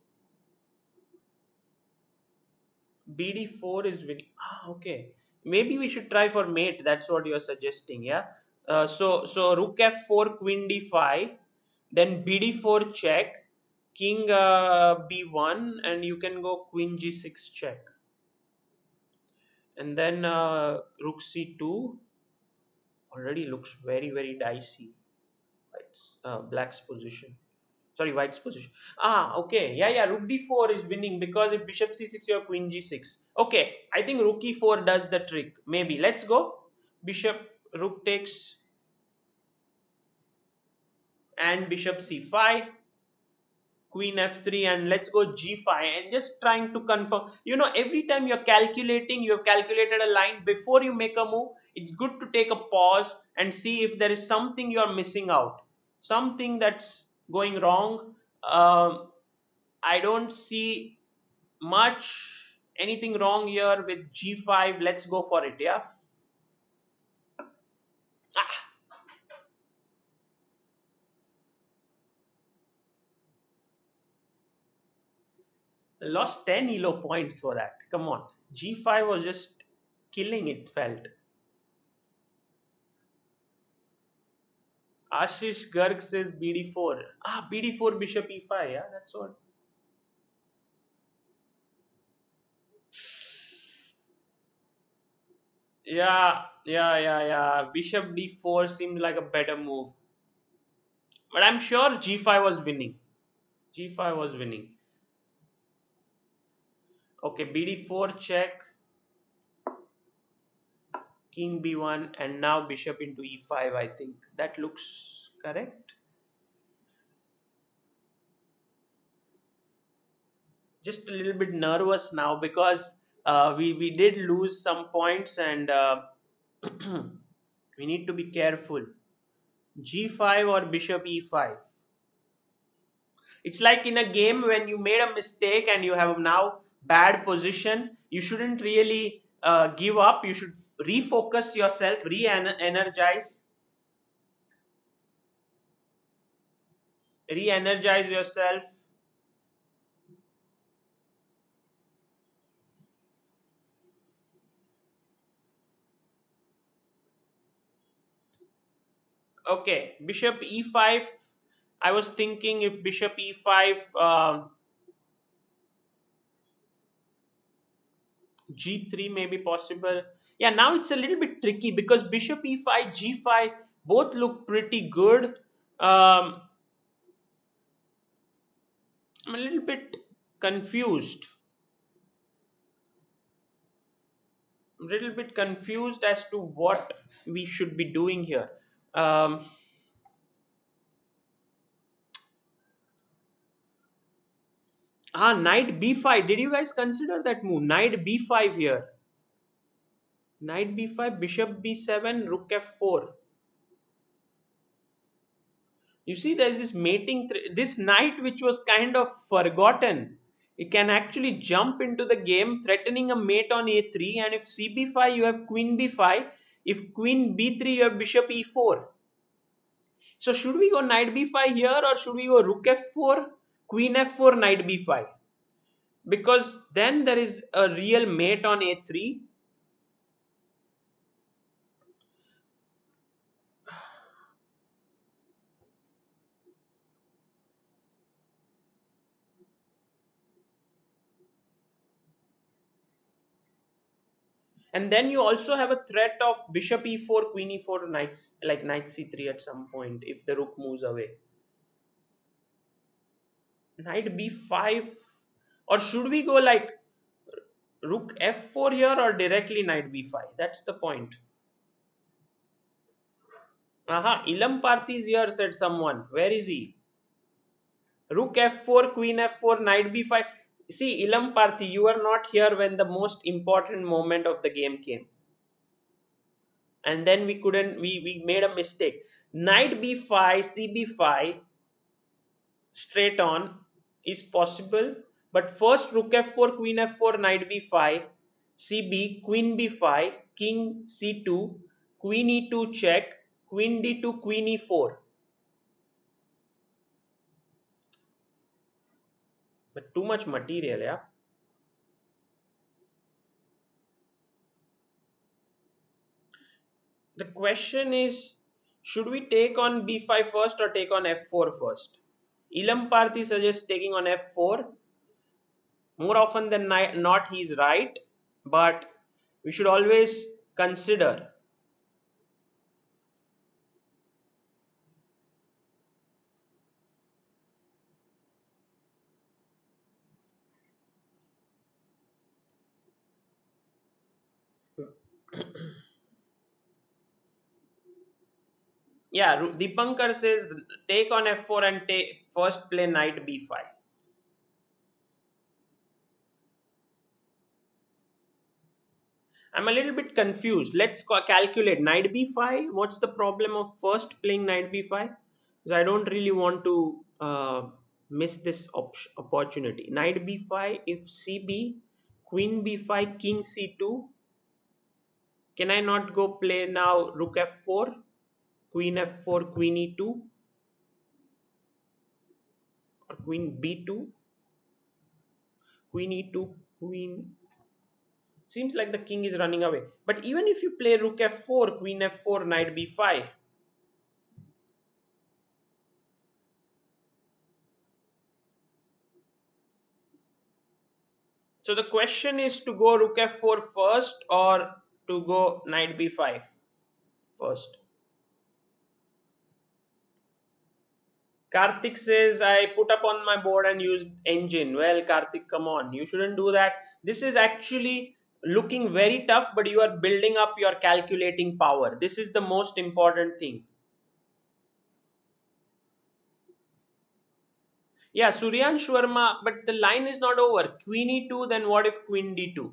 BD4 is winning. Ah, okay. Maybe we should try for mate. That's what you're suggesting, yeah. So rook f4, queen d5, then bd4 check, king b1, and you can go queen g6 check, and then rook c2 already looks very dicey. White's black's position. Sorry, white's position. Ah, okay. Yeah, rook d4 is winning because if bishop c6, you have queen g6. Okay, I think rook e4 does the trick. Maybe. Let's go. Bishop, rook takes, and bishop c5, queen f3, and let's go g5, and just trying to confirm. Every time you're calculating, you have calculated a line before you make a move. It's good to take a pause and see if there is something you're missing out, something that's going wrong. um, I don't see much anything wrong here with g5. Let's go for it, yeah. Ah, lost 10 elo points for that. Come on, g5 was just killing, it felt. Ashish Garg says bd4. Ah, bd4 bishop e5, yeah, that's what. Yeah, bishop d4 seemed like a better move, but I'm sure g5 was winning. G5 was winning. Okay, bd4 check, king b1, and now bishop into e5. I think that looks correct. Just a little bit nervous now because we did lose some points, and we need to be careful. G5 or bishop e5. It's like in a game when you made a mistake and you have now bad position, you shouldn't really give up. You should refocus yourself, re-energize yourself. Okay, bishop e5. I was thinking if bishop e5, g3 may be possible. Yeah, now it's a little bit tricky because bishop e5, g5 both look pretty good. Um, I'm a little bit confused. Little bit confused as to what we should be doing here. Um, Knight b5. Did you guys consider that move? Knight b5 here. Knight b5, bishop b7, rook f4. You see, there's this mating. This knight, which was kind of forgotten, it can actually jump into the game, threatening a mate on a3. And if cb5, you have queen b5. If queen b3, you have bishop e4. So should we go knight b5 here, or should we go rook f4, queen f4, knight b5? Because then there is a real mate on a3. And then you also have a threat of bishop e4, queen e4, knights, like knight c3 at some point if the rook moves away. Knight b5, or should we go like rook f4 here, or directly knight b5? That's the point. Aha, Ilam Parthi is here, said someone. Where is he? Rook f4, queen f4, knight b5. See, Ilam Parthi, you were not here when the most important moment of the game came. and then we couldn't, we made a mistake. Knight b5, cb5 straight on is possible, but first rook f4, queen f4, knight b5, cb, queen b5, king c2, queen e2 check, queen d2, queen e4. But too much material, yeah. The question is, should we take on b5 first or take on f4 first? Ilam Parthi suggests taking on f4. More often than not, he's right, but we should always consider. Yeah, Dipankar says take on f4 and take first play knight b5. I'm a little bit confused. Let's calculate knight b5. What's the problem of first playing knight b5? Because I don't really want to miss this opportunity. Knight b5, if cb, queen b5, king c2. Can I not go play now rook f4, queen f4, queen e2, or queen b2, queen e2, queen. Seems like the king is running away. But even if you play rook f4, queen f4, knight b5, so the question is to go rook f4 first or to go knight b5 first. Karthik says I put up on my board and used engine. Well, Karthik, come on, you shouldn't do that. This is actually looking very tough, but you are building up your calculating power. This is the most important thing. Yeah, Suryan Sharma, but the line is not over. Queen e2, then what if queen d2?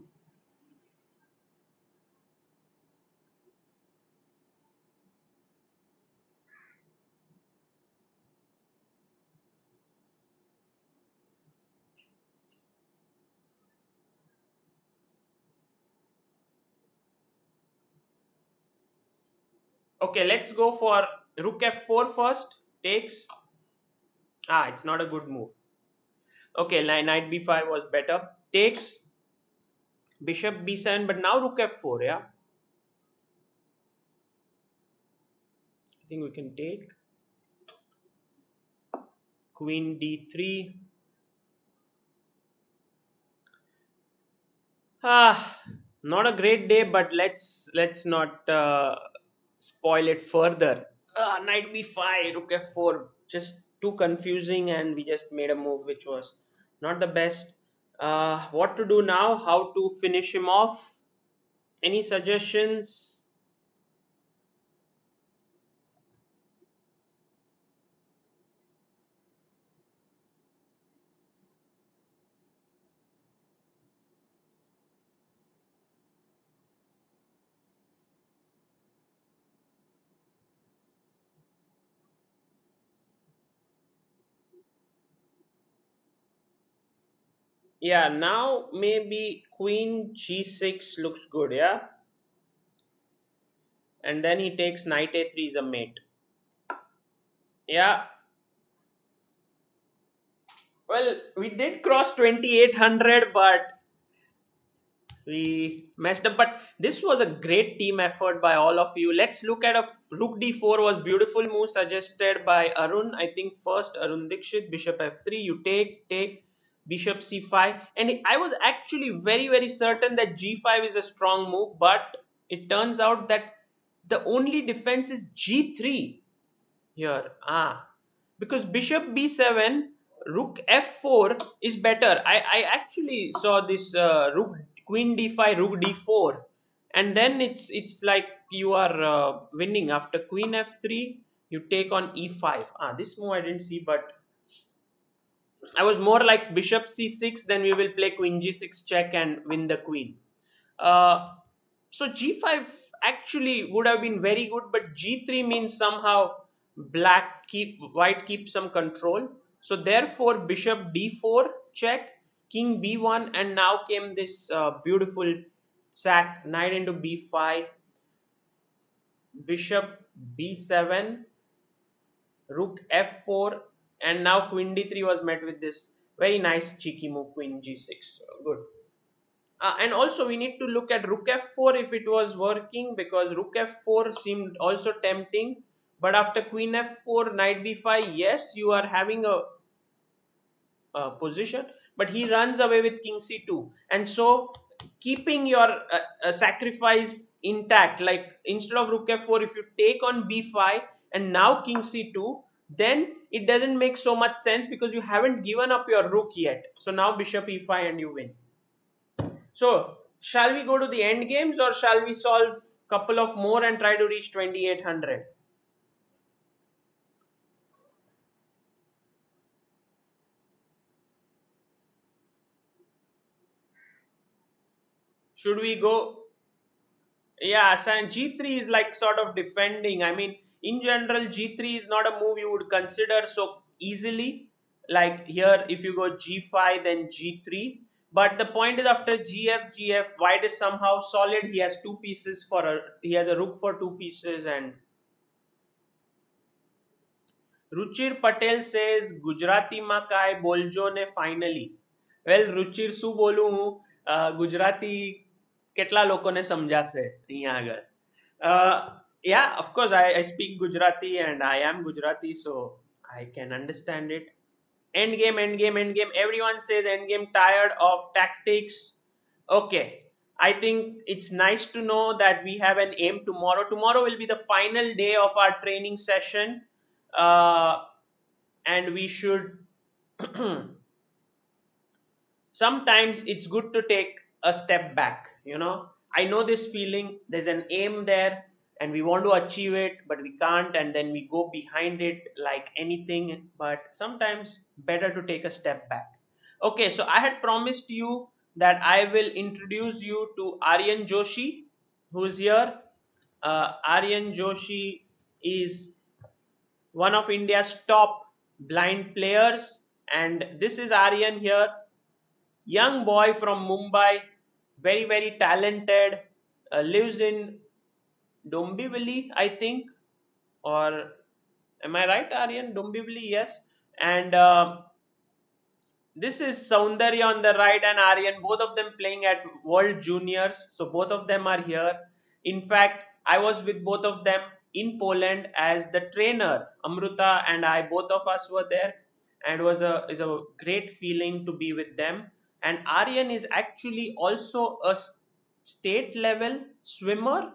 Okay, let's go for rook f4 first. Takes. Ah, it's not a good move. Okay, knight b5 was better. Takes. Bishop b7, but now rook f4, yeah? I think we can take. Queen d3. Ah, not a great day, but let's not spoil it further. Knight b5, rook f4, just too confusing, and we just made a move which was not the best. What to do now? How to finish him off? Any suggestions? Yeah, now maybe queen g6 looks good, yeah? And then he takes knight a3 is a mate. Yeah, well, we did cross 2800, but we messed up. But this was a great team effort by all of you. Let's look at a rook d4 was beautiful move suggested by Arun. I think first Arun Dikshit, bishop f3, you take bishop c5, and I was actually very certain that g5 is a strong move, but it turns out that the only defense is g3 here. Because bishop b7, rook f4 is better. I actually saw this rook, queen d5, rook d4, and then it's like you are winning. After queen f3, you take on e5. This move I didn't see, but I was more like bishop c6, then we will play queen g6 check and win the queen. uh, so g5 actually would have been very good, but g3 means somehow white keep some control. So therefore bishop d4 check, king b1, and now came this beautiful sack, knight into b5, bishop b7, rook f4, and now queen d3 was met with this very nice cheeky move, queen g6. Good. And also we need to look at rook f4 if it was working, because rook f4 seemed also tempting, but after queen f4, knight b5, yes, you are having position, but he runs away with king c2, and so keeping your sacrifice intact, like instead of rook f4, if you take on b5 and now king c2, then it doesn't make so much sense because you haven't given up your rook yet. So now bishop e5 and you win. So, shall we go to the end games, or shall we solve couple of more and try to reach 2800? Should we go? Yeah, and G3 is like sort of defending. I mean, in general, G3 is not a move you would consider so easily. Like here, if you go G5, then G3. But the point is, after GF, white is somehow solid. He has two pieces for a, he has a rook for two pieces, and Ruchir Patel says ગુજરાતીમાં કાંઈ બોલજો ને finally. Well, Ruchir શું બોલું હું, ગુજરાતી કેટલા લોકોને સમજાશે અહીંયા આગળ. Yeah, of course I speak Gujarati and I am Gujarati, so I can understand it. Endgame, endgame, endgame. Everyone says endgame, tired of tactics. Okay, I think it's nice to know that we have an aim tomorrow. Tomorrow will be the final day of our training session. And we should sometimes it's good to take a step back, I know this feeling, there's an aim there and we want to achieve it but we can't, and then we go behind it like anything, but sometimes better to take a step back. Okay, so I had promised you that I will introduce you to Aryan Joshi, who is here. Aryan Joshi is one of India's top blind players, and this is Aryan here, young boy from Mumbai, very very talented, lives in Dombivli, I think, or am I right, Aryan? Dombivli, yes. And this is Saundarya on the right and Aryan, both of them playing at World Juniors. So both of them are here. In fact, I was with both of them in Poland as the trainer. Amruta and I, both of us were there, and is a great feeling to be with them. And Aryan is actually also a state level swimmer,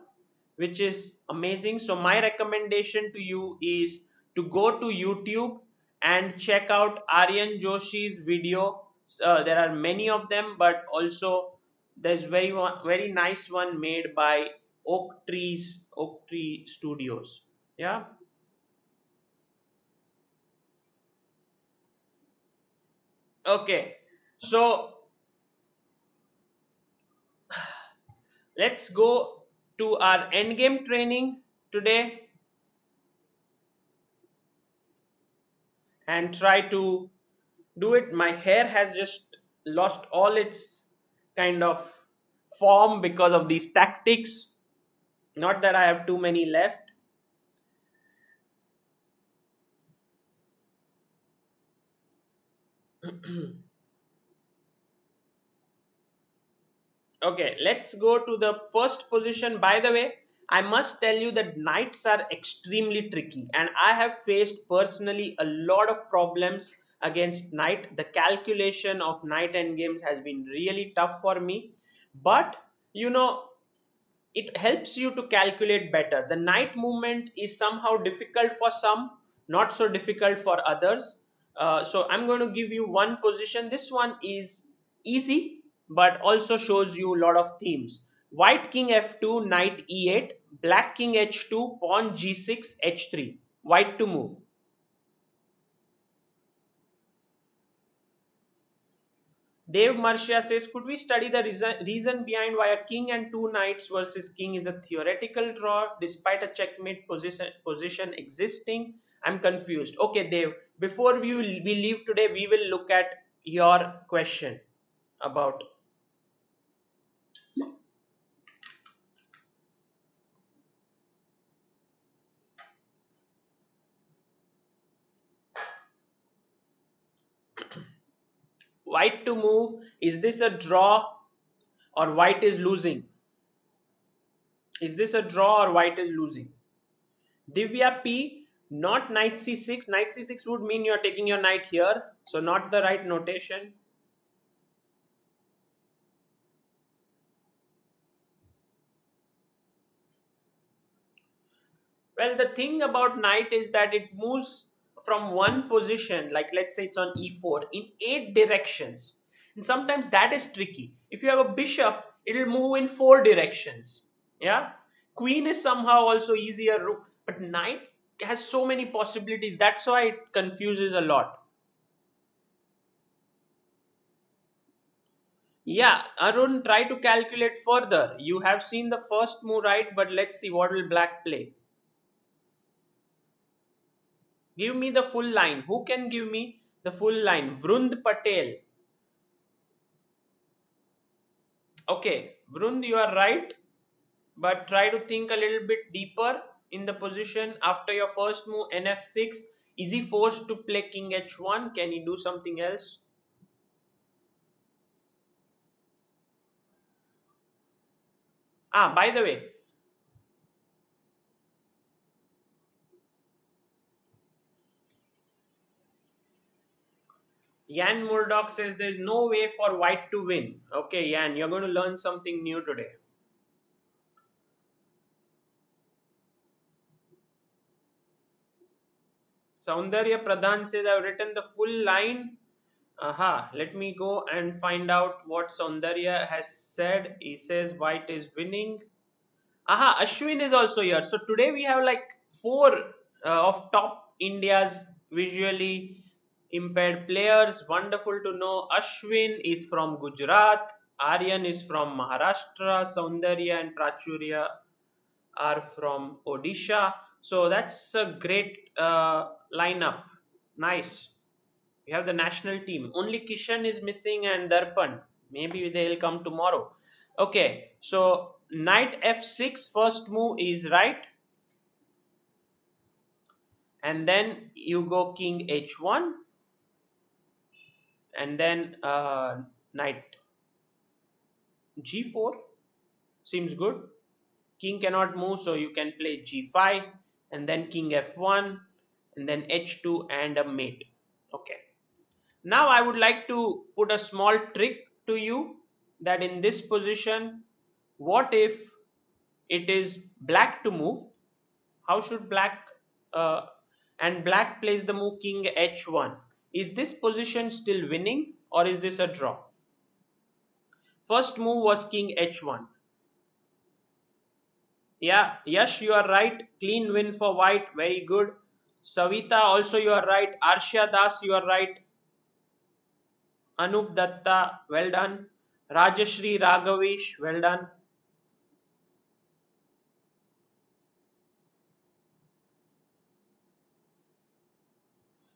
which is amazing. So my recommendation to you is to go to YouTube and check out Aryan Joshi's video. There are many of them, but also there's very nice one made by Oak Tree Studios. Yeah. Okay. So let's go to our endgame training today and try to do it. My hair has just lost all its kind of form because of these tactics. Not that I have too many left. Okay, let's go to the first position. By the way, I must tell you that knights are extremely tricky, and I have faced personally a lot of problems against knight. The calculation of knight endgames has been really tough for me, but you know, it helps you to calculate better. The knight movement is somehow difficult for some, not so difficult for others. So I'm going to give you one position. This one is easy, but also shows you a lot of themes. White king f2, knight e8, black king h2, pawn g6, h3. White to move. Dave Marcia says, could we study the reason behind why a king and two knights versus king is a theoretical draw despite a checkmate position existing? I'm confused. Okay, Dave, before we leave today, we will look at your question about white to move. Is this a draw or white is losing? Is this a draw or white is losing? Divya P, not knight c6. Knight c6 would mean you're taking your knight here, so not the right notation. Well, the thing about knight is that it moves from one position, like let's say it's on e4, in 8 directions. And sometimes that is tricky. If you have a bishop, it'll move in 4 directions. Yeah. Queen is somehow also easier, rook, but knight has so many possibilities. That's why it confuses a lot. Yeah, Arun, try to calculate further. You have seen the first move, right? But let's see what will black play. Give me the full line. Who can give me the full line? Vrund Patel. Okay, Vrund, you are right. But try to think a little bit deeper in the position after your first move, nf6. Is he forced to play king h1? Can he do something else? Ah, by the way, Yan Murdoch says there is no way for white to win. Okay, Yan, you're going to learn something new today. Saundarya Pradhan says I've written the full line. Aha, let me go and find out what Saundarya has said. He says white is winning. Aha, Ashwin is also here. So today we have like four of top India's visually impaired players. Wonderful to know. Ashwin is from Gujarat. Aryan is from Maharashtra. Saundarya and Prachurya are from Odisha. So that's a great lineup. Nice. We have the national team. Only Kishan is missing and Darpan. Maybe they'll come tomorrow. Okay, so knight f6 first move is right. And then you go king h1. And then knight g4. Seems good. King cannot move, so you can play g5. And then king f1. And then h2 and a mate. Okay. Now I would like to put a small trick to you that in this position, what if it is black to move? How should black and black plays the move king h1? Is this position still winning or is this a draw? First move was king h1. Yeah, Yash, you are right. Clean win for white. Very good. Savita, also you are right. Arshia Das, you are right. Anup Datta, well done. Rajashri Raghavish, well done.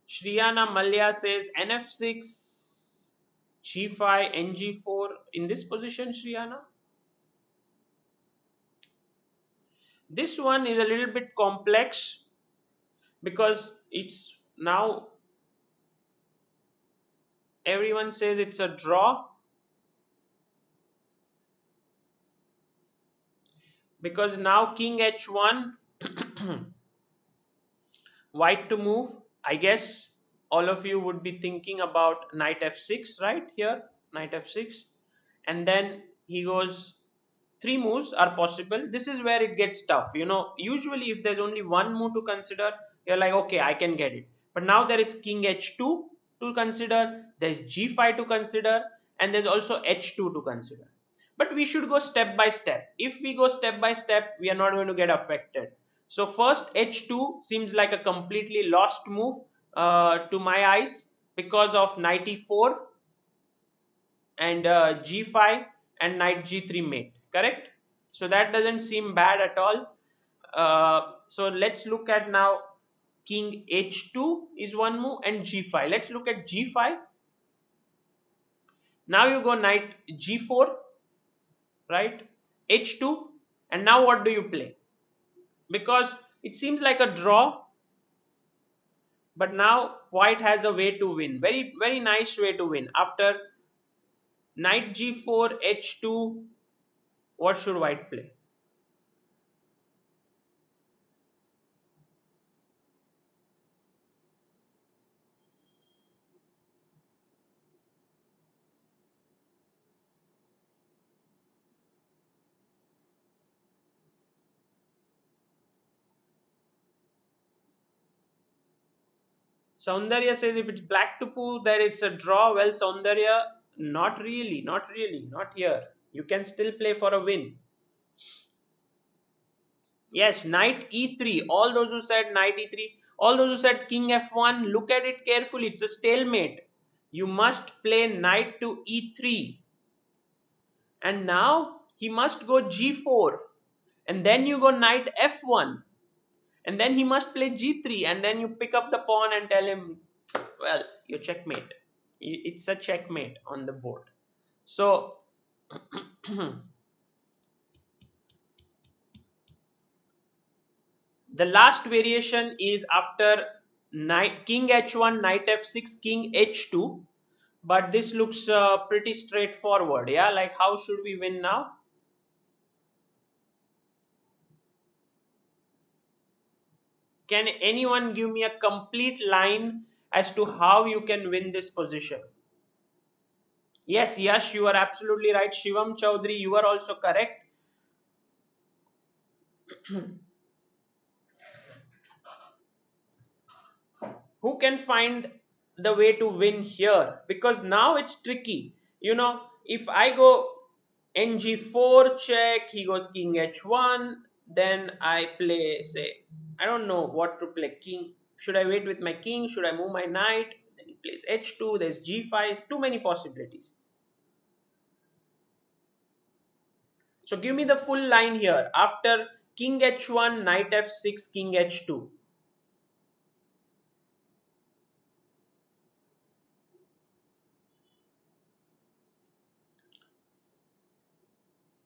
Shriyana Malya says nf6, g5, ng4 in this position, Shriyana. This one is a little bit complex because it's now everyone says it's a draw because now king h1 white to move. I guess all of you would be thinking about knight f6 right here, knight f6, and then he goes. Three moves are possible. This is where it gets tough. Usually if there's only one move to consider, you're like, okay, I can get it. But now there is king h2 to consider, there's g5 to consider, and there's also h2 to consider. But we should go step by step. If we go step by step, we are not going to get affected. So first h2 seems like a completely lost move to my eyes because of knight e4. and g5 and knight g3 mate, correct? So that doesn't seem bad at all. So let's look at now king h2 is one move and g5. Let's look at g5. Now you go knight g4, right? h2, and now what do you play? Because it seems like a draw, but now white has a way to win. Very, very nice way to win. After knight g4, h2, what should white play? Saundarya says if it's black to poo, then it's a draw. Well, Saundarya, not really, not really, not here. You can still play for a win. Yes, knight e3. All those who said knight e3, all those who said king f1, look at it carefully. It's a stalemate. You must play knight to e3. And now he must go g4. And then you go knight f1. And then he must play g3. And then you pick up the pawn and tell him, well, you checkmate. It's a checkmate on the board. So the last variation is after knight, king h1, knight f6, king h2. But this looks pretty straightforward. Yeah, like how should we win now? Can anyone give me a complete line as to how you can win this position? Yes, Yash, you are absolutely right. Shivam Chaudhary, you are also correct. Who can find the way to win here? Because now it's tricky. You know, if I go ng4 check, he goes king h1, then I play, say, I don't know what to play. King, should I wait with my king? Should I move my knight? Then he plays h2, there's g5, too many possibilities. So give me the full line here. After king h1, knight f6, king h2.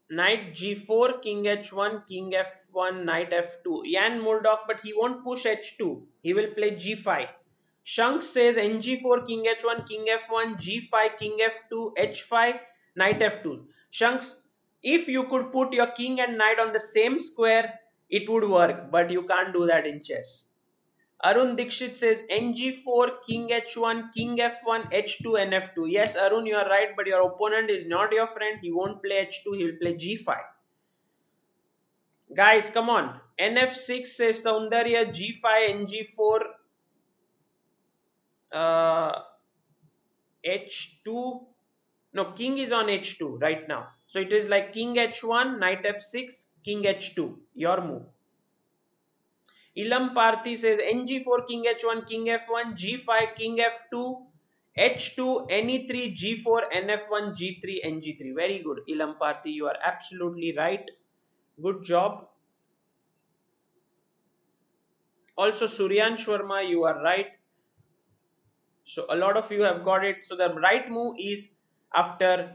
Knight g4, king h1, king f1, knight f2. Jan Murdoch, but he won't push h2. He will play g5. Shank says ng4, king h1, king f1, g5, king f2, h5, knight f2. Shanks, if you could put your king and knight on the same square, it would work, but you can't do that in chess. Arun Dikshit says ng4, king h1, king f1, h2 and f2. Yes, Arun, you are right, but your opponent is not your friend. He won't play h2, he will play g5. Guys, come on. nf6 says Saundarya, g5, ng4, h2. No, king is on h2 right now. So it is like king h1, knight f6, king h2. Your move. Ilam Parthi says ng4, king h1, king f1, g5, king f2, h2, ne3, g4, nf1, g3, ng3. Very good, Ilam Parthi. You are absolutely right. Good job. Also, Suryan Sharma, you are right. So a lot of you have got it. So the right move is after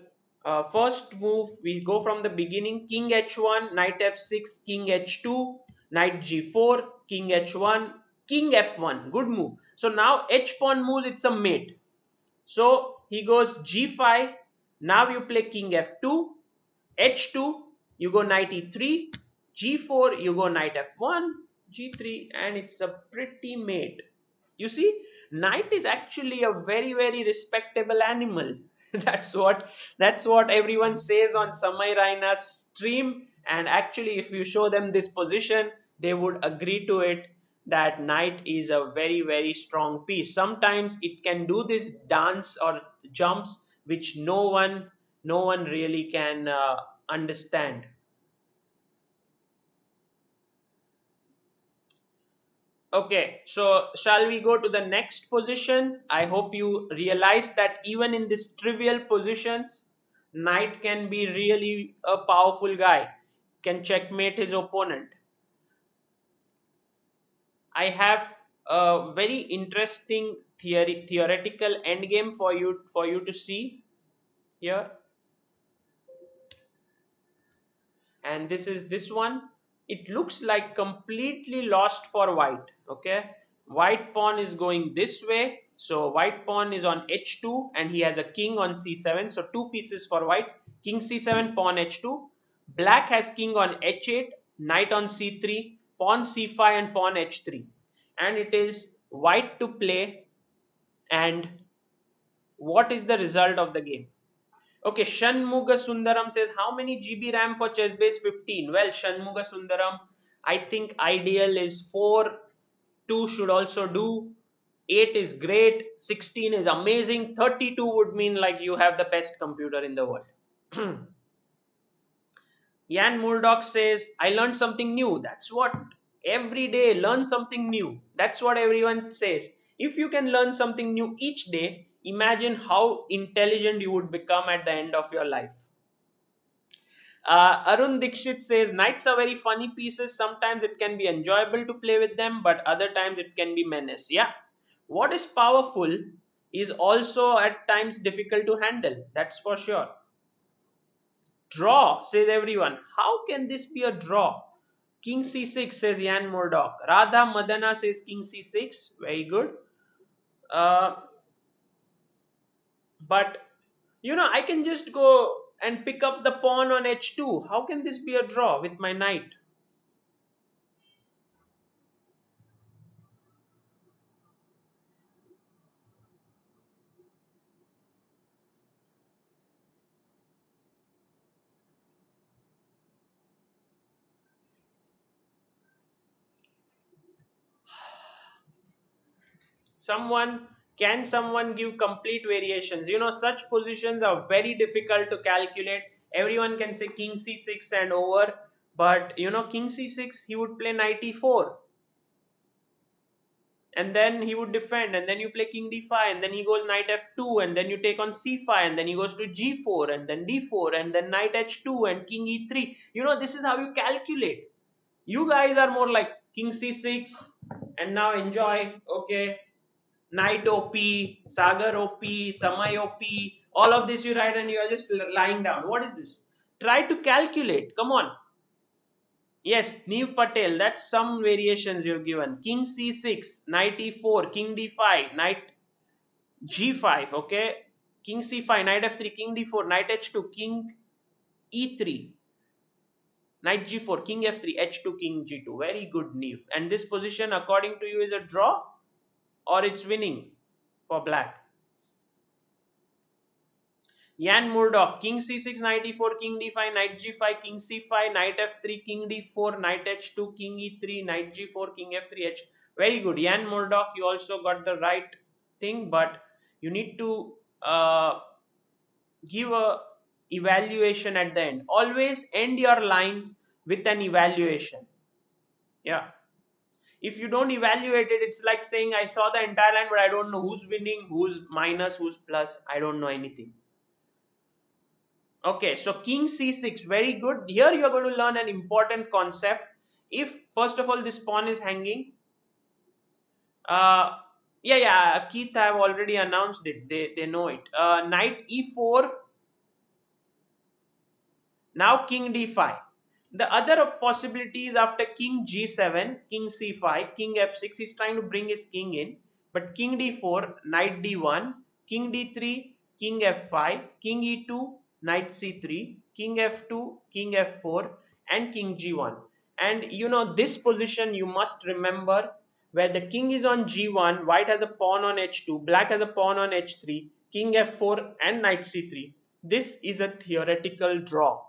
first move, we go from the beginning. King h1, knight f6, king h2, knight g4, king h1, king f1. Good move. So now h pawn moves, it's a mate. So he goes g5. Now you play king f2, h2, you go knight e3, g4, you go knight f1, g3, and it's a pretty mate. You see, knight is actually a very, very respectable animal. That's what everyone says on Samay Raina's stream. And actually, if you show them this position, they would agree to it that knight is a very, very strong piece. Sometimes it can do this dance or jumps which no one really can understand. Okay, so shall we go to the next position? I hope you realize that even in these trivial positions, Knight can be really a powerful guy, can checkmate his opponent. I have a very interesting theoretical endgame for you to see here. And this is this one. It looks like completely lost for white. Okay, white pawn is going this way, so white pawn is on h2 and he has a king on c7, so two pieces for white. King c7, pawn h2. Black has king on h8, knight on c3, pawn c5 and pawn h3, and it is white to play. And what is the result of the game? Okay, Shanmuga Sundaram says, how many GB RAM for chess base 15? Well, Shanmuga Sundaram, I think ideal is 4, 2 should also do, 8 is great, 16 is amazing, 32 would mean like you have the best computer in the world. Jan Murdoch says, I learned something new. That's what every day, learn something new. That's what everyone says. If you can learn something new each day, imagine how intelligent you would become at the end of your life. Arun Dikshit says, knights are very funny pieces. Sometimes it can be enjoyable to play with them, but other times it can be menace. Yeah. What is powerful is also at times difficult to handle. That's for sure. Draw, says everyone. How can this be a draw? King c6, says Jan Murdoch. Radha Madana says king c6. Very good. Uh, but, I can just go and pick up the pawn on h2. How can this be a draw with my knight? Someone give complete variations? Such positions are very difficult to calculate. Everyone can say king c6 and over, but king c6, he would play knight e4, and then he would defend, and then you play king d5, and then he goes knight f2, and then you take on c5, and then he goes to g4, and then d4, and then knight h2 and king e3. This is how you calculate. You guys are more like king c6 and now enjoy. Okay, Night OP, Sagar OP, Samay OP, all of this you write and you are just lying down. What is this? Try to calculate. Come on. Yes, Neev Patel, that's some variations you've given. King C6, Knight E4, King D5, Knight G5, okay? King C5, Knight F3, King D4, Knight H2, King E3, Knight G4, King F3, H2, King G2. Very good, Neev. And this position, according to you, is a draw or it's winning for black? Jan Murdoch, King c6, knight e4, King d5, Knight g5, King c5, Knight f3, King d4, Knight h2, King e3, Knight g4, King f3, h. Very good, Jan Murdoch. You also got the right thing, but you need to give a evaluation at the end. Always end your lines with an evaluation. Yeah. If you don't evaluate it, it's like saying I saw the entire line, but I don't know who's winning, who's minus, who's plus. I don't know anything. Okay, so king c6, very good. Here you are going to learn an important concept. If first of all this pawn is hanging, uh, yeah, Keith have already announced it. They know it. Knight e4, now king d5. The other possibilities after king g7, king c5, king f6, he's trying to bring his king in. But king d4, knight d1, king d3, king f5, king e2, knight c3, king f2, king f4, and king g1. And this position you must remember, where the king is on g1, white has a pawn on h2, black has a pawn on h3, king f4 and knight c3. This is a theoretical draw.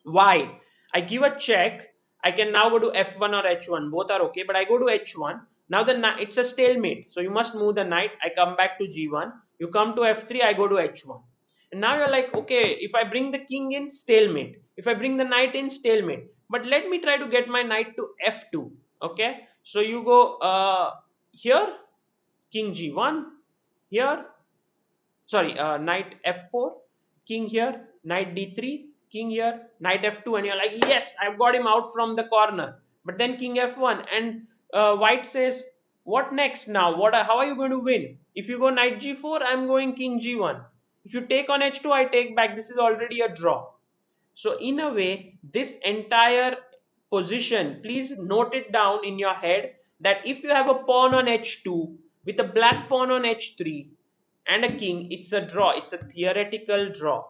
Why? I give a check, I can now go to f1 or h1, both are okay, but I go to h1. Now it's a stalemate, so you must move the knight. I come back to g1, you come to f3, I go to h1. And now you're like, okay, if I bring the king in, stalemate. If I bring the knight in, stalemate. But let me try to get my knight to f2. Okay, so you go here, king g1, here, sorry, knight f4, king here, knight d3, king here, knight f2, and you're like, yes, I've got him out from the corner. But then king f1, and white says, what next now? How are you going to win? If you go knight g4, I'm going king g1. If you take on h2, I take back. This is already a draw. So in a way, this entire position, please note it down in your head that if you have a pawn on h2 with a black pawn on h3 and a king, it's a draw. It's a theoretical draw.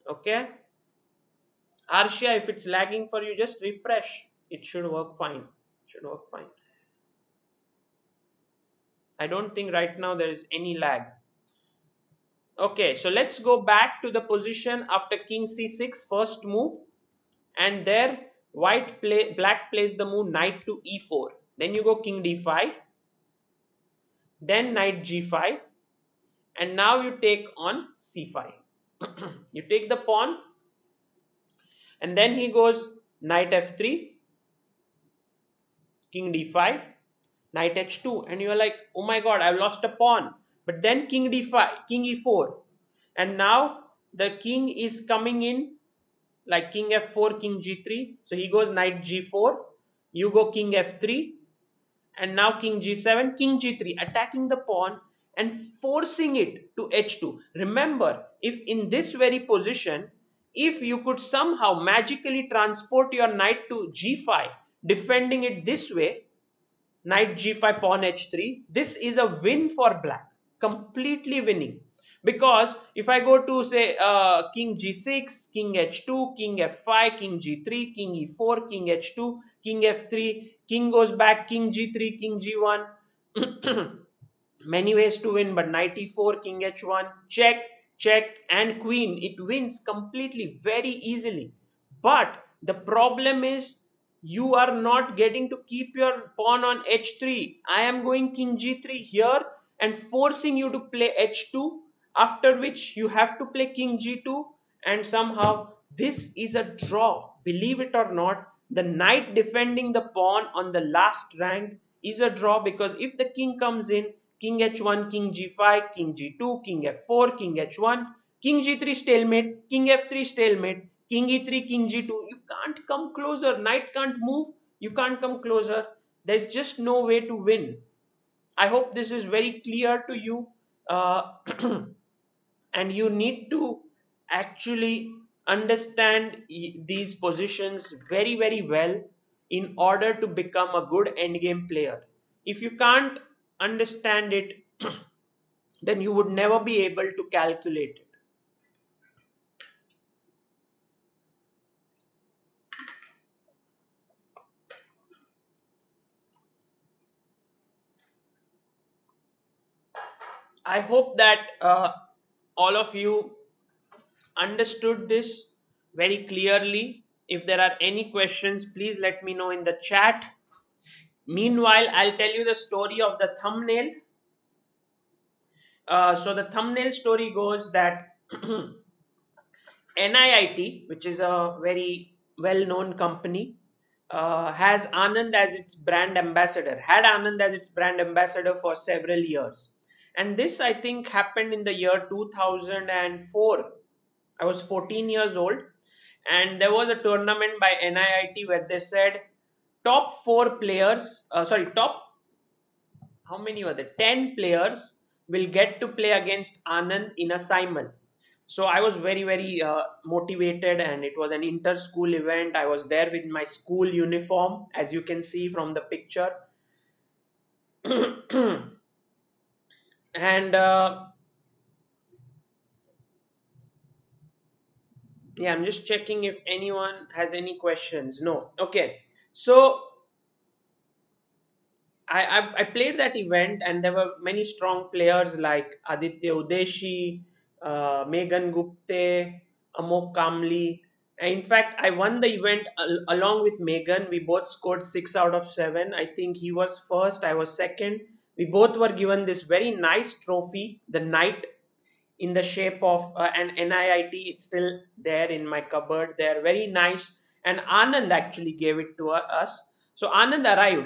Okay? Arshia, if it's lagging for you, just refresh. It should work fine. It should work fine. I don't think right now there is any lag. Okay, so let's go back to the position after king c6, first move. And there black plays the move knight to e4. Then you go king d5, then knight g5, and now you take on c5. You take the pawn, and then he goes knight f3, king d5, knight h2, and you're like, oh my god, I've lost a pawn. But then king d5, king e4, and now the king is coming in like king f4, king g3. So he goes knight g4, you go king f3, and now king g7, king g3, attacking the pawn and forcing it to h2. Remember, if in this very position, if you could somehow magically transport your knight to g5, defending it this way, knight g5, pawn h3, this is a win for black, completely winning. Because if I go to say king g6, king h2, king f5, king g3, king e4, king h2, king f3, king goes back, king g3, king g1, many ways to win, but knight e4, king h1, check, check, and queen, it wins completely, very easily. But the problem is you are not getting to keep your pawn on h3. I am going king g3 here and forcing you to play h2, after which you have to play king g2, and somehow this is a draw. Believe it or not, the knight defending the pawn on the last rank is a draw, because if the king comes in, king h1, king g5, king g2, king f4, king h1, king g3 stalemate, king f3 stalemate, king e3, king g2, you can't come closer. Knight can't move, you can't come closer. There's just no way to win. I hope this is very clear to you. Uh, and you need to actually understand these positions very, very well in order to become a good endgame player. If you can't understand it, then you would never be able to calculate it. I hope that all of you understood this very clearly. If there are any questions, please let me know in the chat. Meanwhile, I'll tell you the story of the thumbnail. So the thumbnail story goes that NIIT, which is a very well-known company, has Anand as its brand ambassador, had Anand as its brand ambassador for several years. And this, I think, happened in the year 2004. I was 14 years old, and there was a tournament by NIIT where they said top four players, top, how many were there? 10 players will get to play against Anand in a simul. So I was very, very motivated, and it was an inter-school event. I was there with my school uniform, as you can see from the picture. And yeah, I'm just checking if anyone has any questions. No. Okay. So I played that event, and there were many strong players like Aditya Udeshi, Megan Gupte, Amok Kamli. And in fact, I won the event along with Megan. We both scored 6 out of 7. I think he was first, I was second. We both were given this very nice trophy, the Knight, in the shape of an NIIT. It's still there in my cupboard. They're very nice. And Anand actually gave it to us. So Anand arrived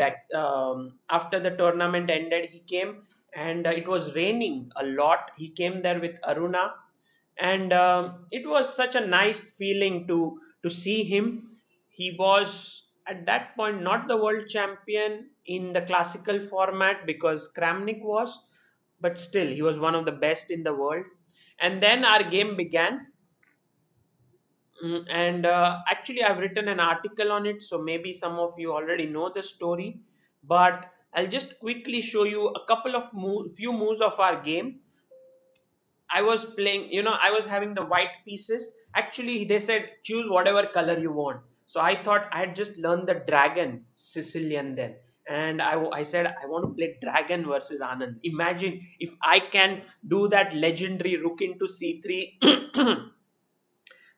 after the tournament ended. He came, and it was raining a lot. He came there with Aruna, and it was such a nice feeling to see him. He was at that point not the world champion in the classical format because Kramnik was, but still he was one of the best in the world. And then our game began. And actually, I've written an article on it, so maybe some of you already know the story. But I'll just quickly show you a couple of few moves of our game. I was playing, I was having the white pieces. Actually, they said choose whatever color you want. So I thought I had just learned the dragon Sicilian then. And I said, I want to play dragon versus Anand. Imagine if I can do that legendary rook into c3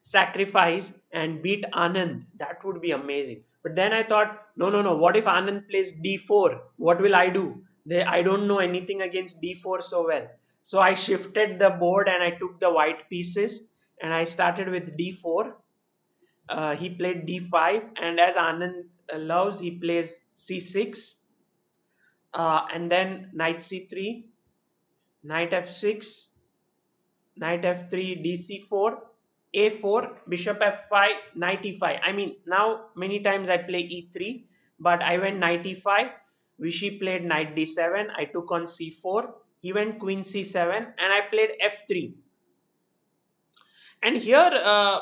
sacrifice and beat Anand. That would be amazing. But then I thought, no, no, no. What if Anand plays d4? What will I do? I don't know anything against d4 so well. So I shifted the board and I took the white pieces and I started with d4. He played d5, and as Anand loves, he plays c6, and then knight c3, knight f6, knight f3, dc4, a4, bishop f5, knight e5. I mean, now many times I play e3, but I went knight e5. Vishy played knight d7. I took on c4. He went queen c7, and I played f3. And here,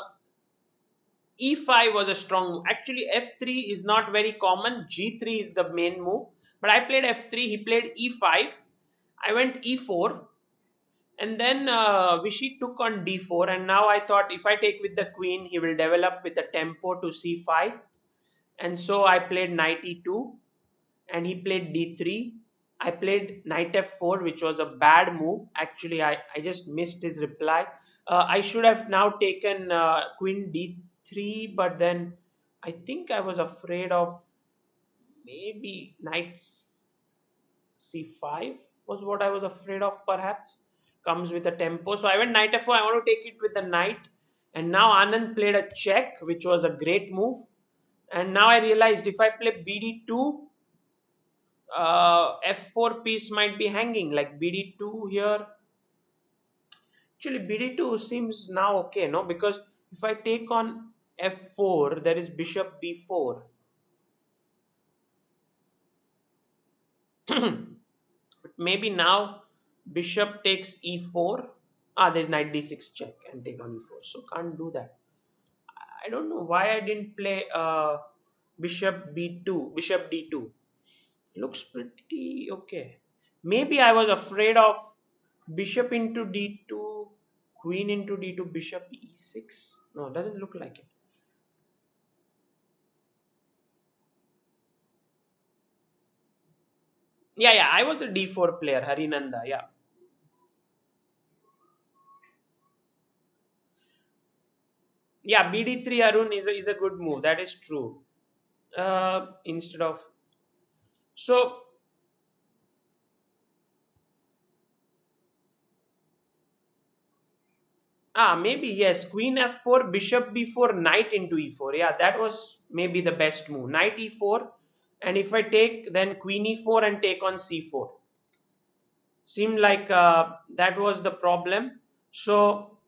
e5 was a strong move. Actually, f3 is not very common. g3 is the main move. But I played f3. He played e5. I went e4. And then Vishy took on d4, and now I thought if I take with the queen, he will develop with a tempo to c5. And so I played knight e2, and he played d3. I played knight f4, which was a bad move. Actually, I just missed his reply. I should have now taken queen d3, but then I think I was afraid of maybe knights c5 was what I was afraid of, perhaps. Comes with a tempo. So I went knight f4. I want to take it with the knight. And now Anand played a check, which was a great move. And now I realized if I play bd2, f4 piece might be hanging like bd2 here. Actually, bd2 seems now okay, no? Because if I take on f4, there is bishop b4. Maybe now bishop takes e4. There's knight d6 check and take on e4. So can't do that. I don't know why I didn't play bishop b2, bishop d2. Looks pretty okay. Maybe I was afraid of bishop into d2, queen into d2, bishop e6. No, it doesn't look like it. Yeah, yeah, I was a d4 player, Harinanda. Yeah. Yeah, bd3 Arun is a good move. That is true. Instead of so maybe yes, queen f4, bishop b4, knight into e4. Yeah, that was maybe the best move. Knight e4, and if I take, then queen e4 and take on c4. Seemed like that was the problem. So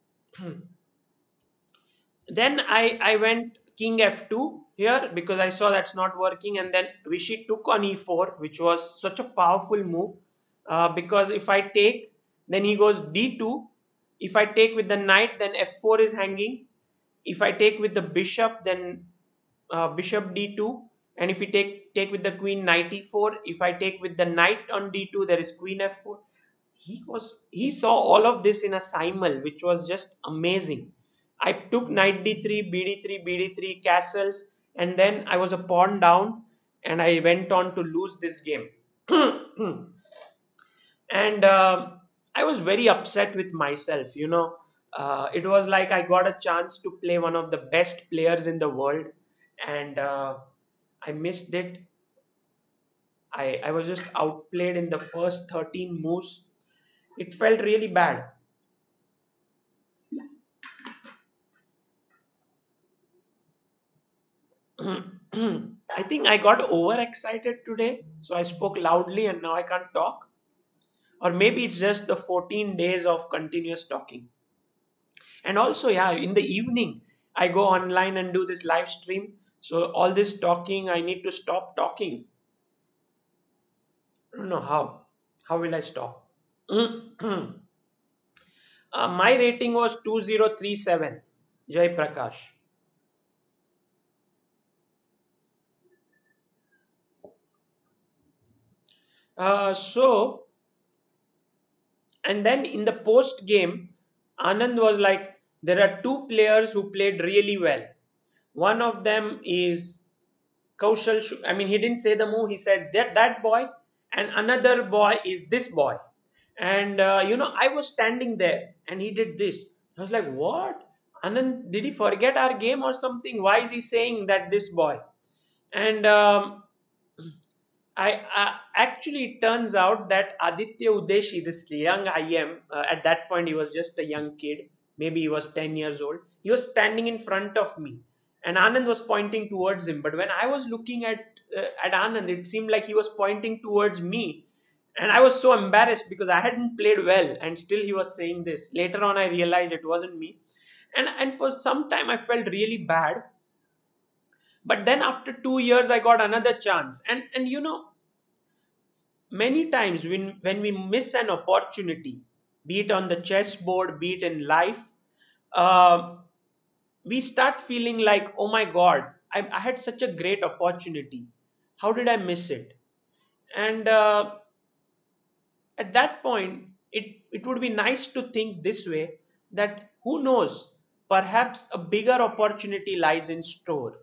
then I went king f2 here because I saw that's not working, and then Vishy took on e4, which was such a powerful move because if I take, then he goes d2. If I take with the knight, then f4 is hanging. If I take with the bishop, then bishop d2, and if we take with the queen, knight e4. If I take with the knight on d2, there is queen f4. He saw all of this in a simul, which was just amazing. I took knight d3, bd3, bd3 castles, and then I was a pawn down, and I went on to lose this game. And I was very upset with myself. It was like I got a chance to play one of the best players in the world, and I missed it. I was just outplayed in the first 13 moves. It felt really bad. I think I got overexcited today, so I spoke loudly and now I can't talk. Or maybe it's just the 14 days of continuous talking. And also, yeah, in the evening, I go online and do this live stream. So all this talking, I need to stop talking. I don't know how. How will I stop? My rating was 2037. Jai Prakash. So, and then in the post game, Anand was like, there are two players who played really well. One of them is I mean, he didn't say the move. He said that boy, and another boy is this boy. And I was standing there, and he did this. I was like, what? Anand, did he forget our game or something? Why is he saying that this boy? And actually, it turns out that Aditya Udeshi, this young IM, at that point he was just a young kid, maybe he was 10 years old. He was standing in front of me, and Anand was pointing towards him. But when I was looking at Anand, it seemed like he was pointing towards me, and I was so embarrassed because I hadn't played well, and still he was saying this. Later on, I realized it wasn't me, and for some time I felt really bad. But then after 2 years, I got another chance, and many times when we miss an opportunity, be it on the chessboard, be it in life, uh, we start feeling like, oh my god, I had such a great opportunity, how did I miss it? And at that point, it would be nice to think this way, that who knows, perhaps a bigger opportunity lies in store.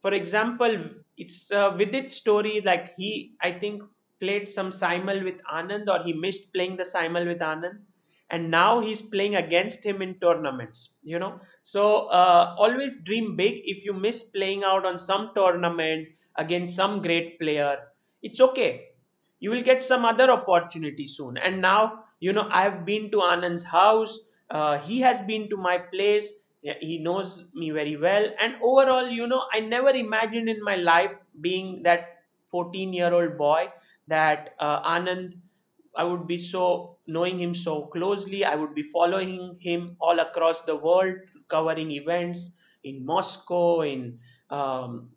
For example, it's with its story, like he, I think, played some simul with Anand, or he missed playing the simul with Anand, and now he's playing against him in tournaments. So always dream big. If you miss playing out on some tournament against some great player, it's okay, you will get some other opportunity soon. And now, I've been to Anand's house, he has been to my place. Yeah, he knows me very well, and overall, I never imagined in my life being that 14-year-old boy, that Anand, I would be so knowing him so closely. I would be following him all across the world, covering events in Moscow, in um,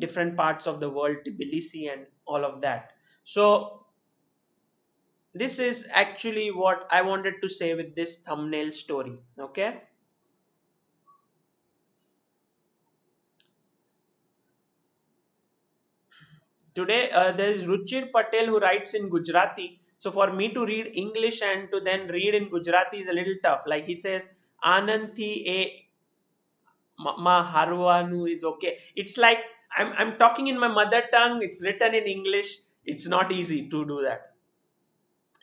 different parts of the world, Tbilisi, and all of that. So this is actually what I wanted to say with this thumbnail story. Okay. Today, there is Ruchir Patel who writes in Gujarati. So for me to read English and to then read in Gujarati is a little tough. Like he says, Ananti e ma harwanu is okay. It's like I'm talking in my mother tongue. It's written in English. It's not easy to do that.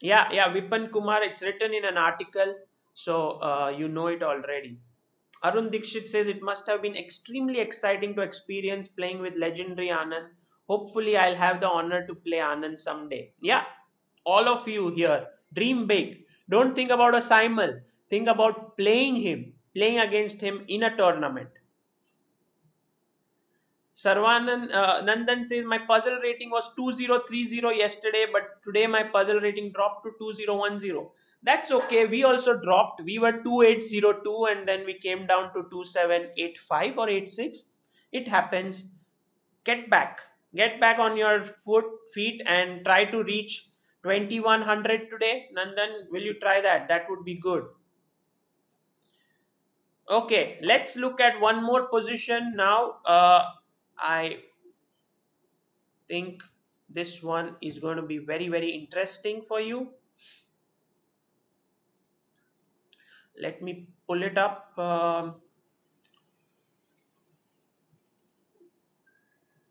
Yeah, Vipan Kumar. It's written in an article, so you know it already. Arun Dikshit says it must have been extremely exciting to experience playing with legendary Anand. Hopefully, I'll have the honor to play Anand someday. Yeah, all of you here, dream big. Don't think about a simul. Think about playing him, playing against him in a tournament. Sarvanan Nandan says my puzzle rating was 2030 yesterday, but today my puzzle rating dropped to 2010. That's okay. We also dropped. We were 2802 and then we came down to 2785 or 86. It happens. Get back. Get back on your feet and try to reach 2100 today. Nandan, will you try that? That would be good. Okay, let's look at one more position now. I think this one is going to be very, very interesting for you. Let me pull it up.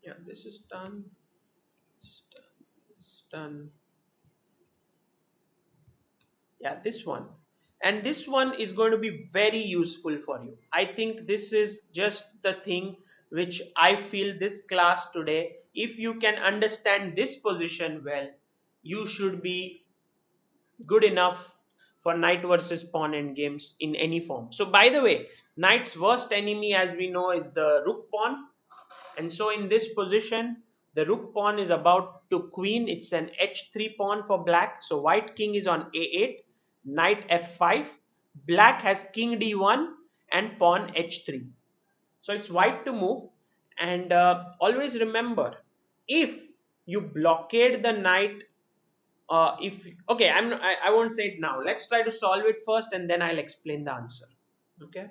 Yeah, this is done. It's done. It's done. Yeah, this one. And this one is going to be very useful for you. I think this is just the thing which I feel this class today, if you can understand this position well, you should be good enough for knight versus pawn end games in any form. So by the way, knight's worst enemy, as we know, is the rook pawn. And so in this position, the rook pawn is about to queen. It's an h3 pawn for black. So white king is on a8, knight f5. Black has king d1 and pawn h3. So it's white to move. And always remember, if you blockade the knight, if okay, I won't say it now. Let's try to solve it first, and then I'll explain the answer. Okay.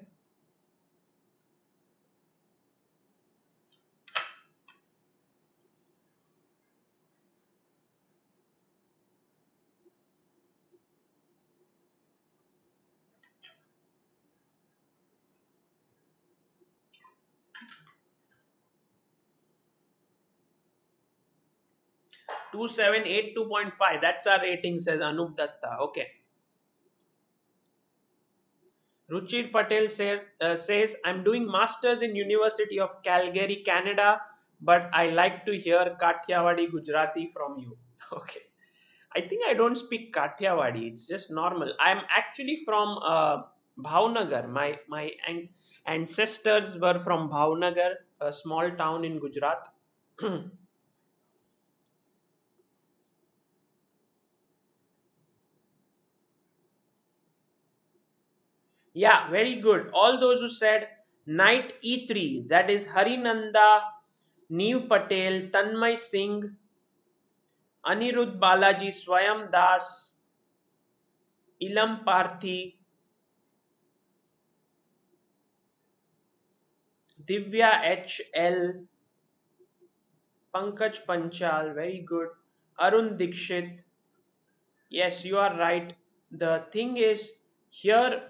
2782.5. That's our rating, says Anup Datta. Okay. Ruchir Patel says, I'm doing masters in University of Calgary, Canada, but I like to hear Kathiawadi Gujarati from you. Okay. I think I don't speak Kathiawadi. It's just normal. I'm actually from Bhavnagar. My ancestors were from Bhavnagar, a small town in Gujarat. Yeah, very good. All those who said knight e3, that is Harinanda, Neev Patel, Tanmay Singh, Anirudh Balaji, Swayam Das, Ilam Parthi, Divya HL, Pankaj Panchal, very good. Arun Dikshit, yes, you are right. The thing is, here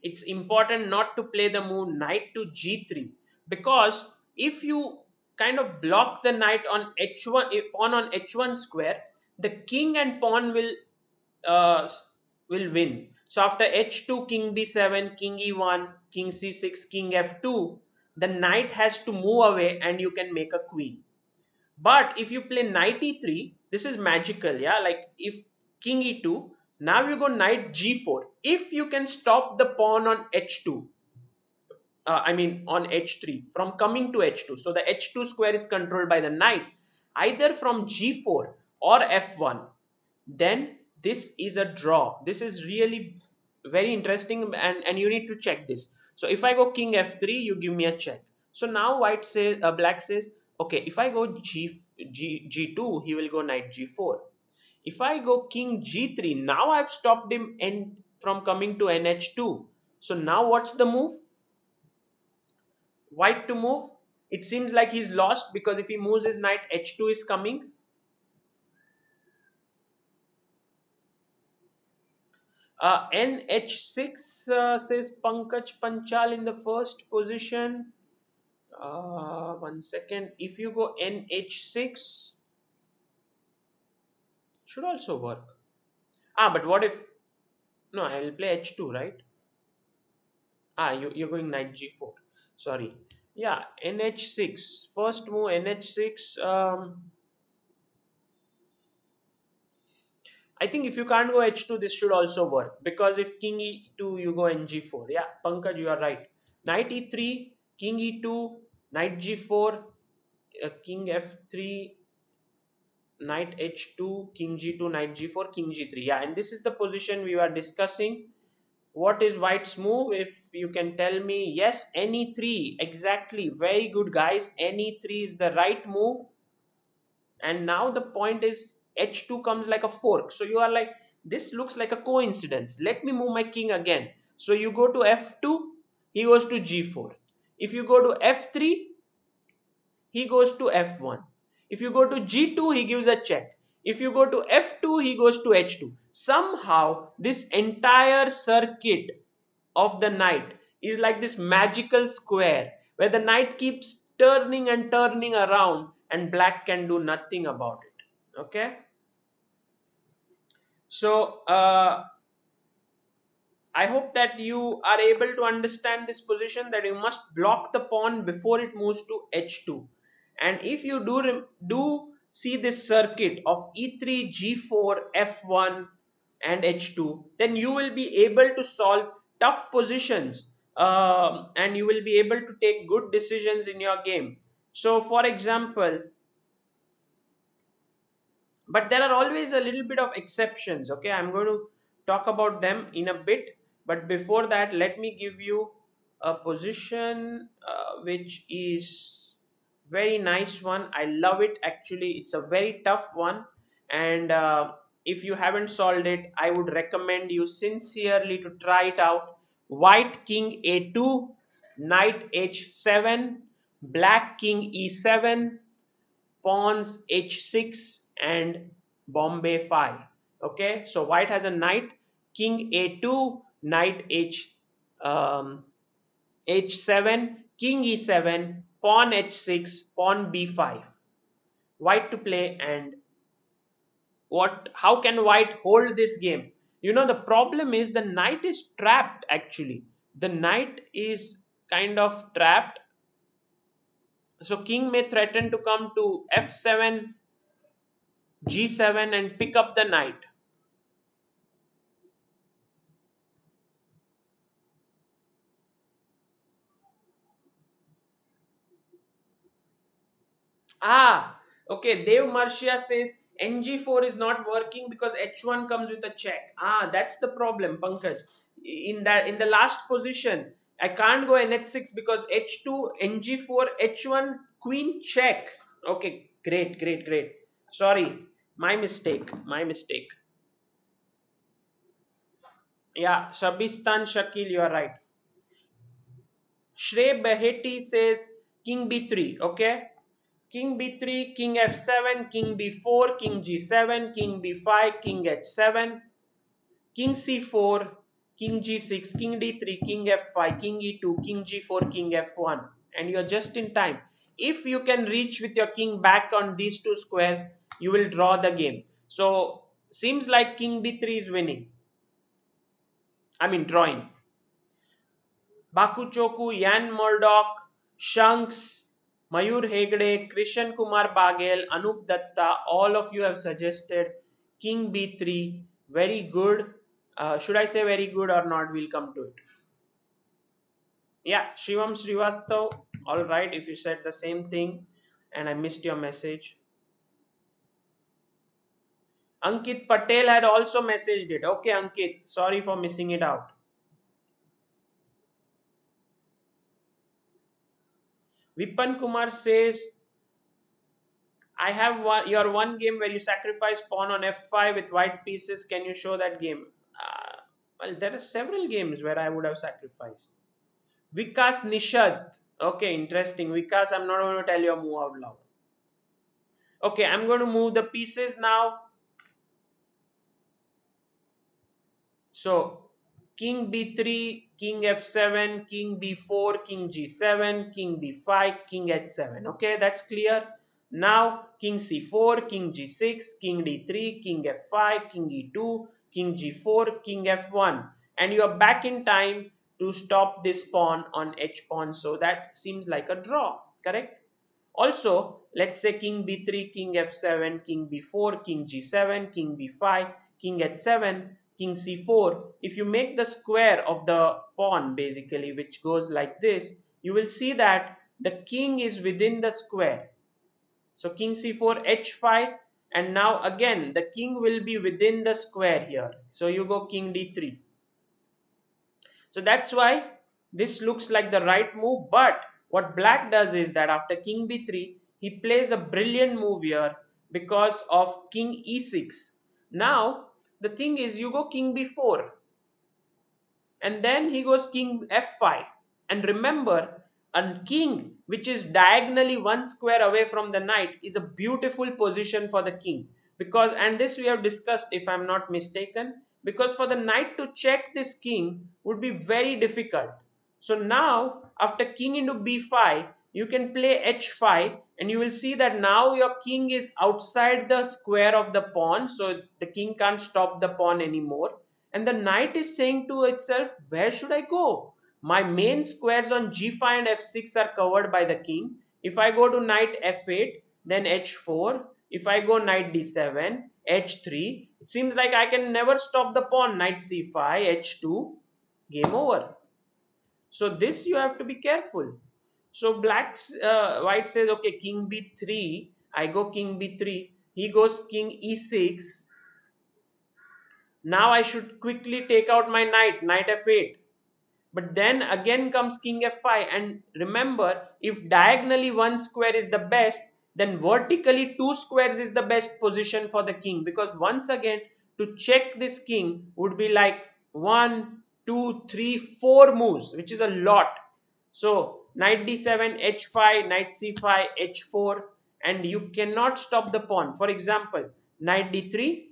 it's important not to play the move knight to g3, because if you kind of block the knight on h1, pawn on h1 square, the king and pawn uh, will win. So after h2, king b7, king e1, king c6, king f2, the knight has to move away and you can make a queen. But if you play knight e3, this is magical, yeah. Like if king e2, now you go knight g4. If you can stop the pawn on h2, I mean on h3 from coming to h2, so the h2 square is controlled by the knight, either from g4 or f1, then this is a draw. This is really very interesting, and you need to check this. So if I go king f3, you give me a check. So now white says, black says, okay, if I go g2, he will go knight g4. If I go king g3, now I've stopped him from coming to nh2. So now what's the move? White to move. It seems like he's lost, because if he moves his knight, h2 is coming. NH6, says Pankaj Panchal in the first position. One second. If you go NH6, should also work. But what if? No, I will play H2, right? You're going knight G4. Sorry. Yeah, NH6. First move NH6. I think if you can't go h2, this should also work, because if king e2, you go ng4. Yeah, Pankaj, you are right. Knight e3, king e2, knight g4, king f3, knight h2, king g2, knight g4, king g3. Yeah, and this is the position we were discussing. What is white's move? If you can tell me. Yes, ne3. Exactly. Very good, guys. Ne3 is the right move. And now the point is h2 comes like a fork, so you are like, this looks like a coincidence, let me move my king again. So you go to f2, he goes to g4. If you go to f3, he goes to f1. If you go to g2, he gives a check. If you go to f2, he goes to h2. Somehow this entire circuit of the knight is like this magical square where the knight keeps turning and turning around, and black can do nothing about it. Okay. So I hope that you are able to understand this position, that you must block the pawn before it moves to h2. And if you do see this circuit of e3, g4, f1, and h2, then you will be able to solve tough positions, and you will be able to take good decisions in your game. So, for example, but there are always a little bit of exceptions. Okay, I'm going to talk about them in a bit, but before that, let me give you a position which is very nice one. I love it actually. It's a very tough one, and if you haven't solved it, I would recommend you sincerely to try it out. White king a2, knight h7, black king e7, pawns h6, and Bombay 5. Okay, so white has a knight, king a2, knight h7, king e7, pawn h6, pawn b5. White to play, and what? How can white hold this game? The problem is the knight is trapped actually. The knight is kind of trapped. So king may threaten to come to f7, g7, and pick up the knight. Ah, okay. Dev Marcia says NG4 is not working because H1 comes with a check. Ah, that's the problem, Pankaj. In the last position, I can't go NH6 because H2, NG4, H1, Queen check. Okay, great, great, great. Sorry, my mistake, my mistake. Yeah, Shabistan Shakil, you are right. Shrey Beheti says King B3. Okay, King b3, king f7, king b4, king g7, king b5, king h7, king c4, king g6, king d3, king f5, king e2, king g4, king f1. And you're just in time. If you can reach with your king back on these two squares, you will draw the game. So, seems like king b3 is winning. I mean, drawing. Bakuchoku, Yan Murdoch, Shanks, Mayur Hegde, Krishan Kumar Bagel, Anup Datta, all of you have suggested King B3. Very good. Should I say very good or not? We'll come to it. Yeah, Shivam Srivastav. All right, if you said the same thing and I missed your message. Ankit Patel had also messaged it. Okay, Ankit, sorry for missing it out. Vipan Kumar says your one game where you sacrifice pawn on f5 with white pieces. Can you show that game? Well, there are several games where I would have sacrificed. Vikas Nishad. Okay, interesting. Vikas, I'm not going to tell your move out loud. Okay, I'm going to move the pieces now. So, king b3, king f7, king b4, king g7, king b5, king h7. Okay, that's clear. Now, king c4, king g6, king d3, king f5, king e2, king g4, king f1. And you are back in time to stop this pawn on h pawn. So, that seems like a draw, correct? Also, let's say king b3, king f7, king b4, king g7, king b5, king h7, king c4. If you make the square of the pawn basically, which goes like this, you will see that the king is within the square. So king c4, h5, and now again the king will be within the square here. So you go king d3. So that's why this looks like the right move. But what black does is that after king b3, he plays a brilliant move here because of king e6. Now, the thing is you go king b4 and then he goes king f5. And remember, a king which is diagonally one square away from the knight is a beautiful position for the king, because, and this we have discussed if I'm not mistaken, because for the knight to check this king would be very difficult. So now after king into b5, you can play h5, and you will see that now your king is outside the square of the pawn, so the king can't stop the pawn anymore. And the knight is saying to itself, where should I go? My main squares on g5 and f6 are covered by the king. If I go to knight f8, then h4. If I go knight d7, h3, it seems like I can never stop the pawn. Knight c5, h2, game over. So this you have to be careful. So white says, okay, king b3. I go king b3. He goes king e6. Now I should quickly take out my knight, knight f8. But then again comes king f5, and remember, if diagonally one square is the best, then vertically two squares is the best position for the king, because once again to check this king would be like 1 2 3 4 moves, which is a lot. So knight d7, h5, knight c5, h4, and you cannot stop the pawn. For example, knight d3,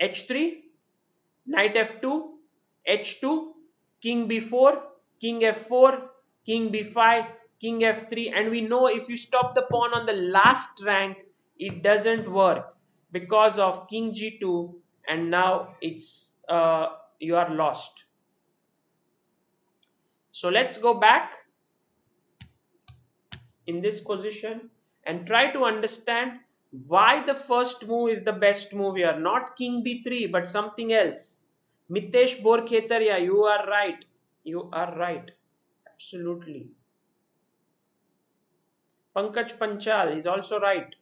h3, knight f2, h2, king b4, king f4, king b5, king f3, and we know if you stop the pawn on the last rank, it doesn't work because of king g2, and now it's you are lost. So let's go back in this position and try to understand why the first move is the best move here, not king b3 but something else. Mitesh Borkhetaria, you are right. You are right. Absolutely. Pankaj Panchal is also right.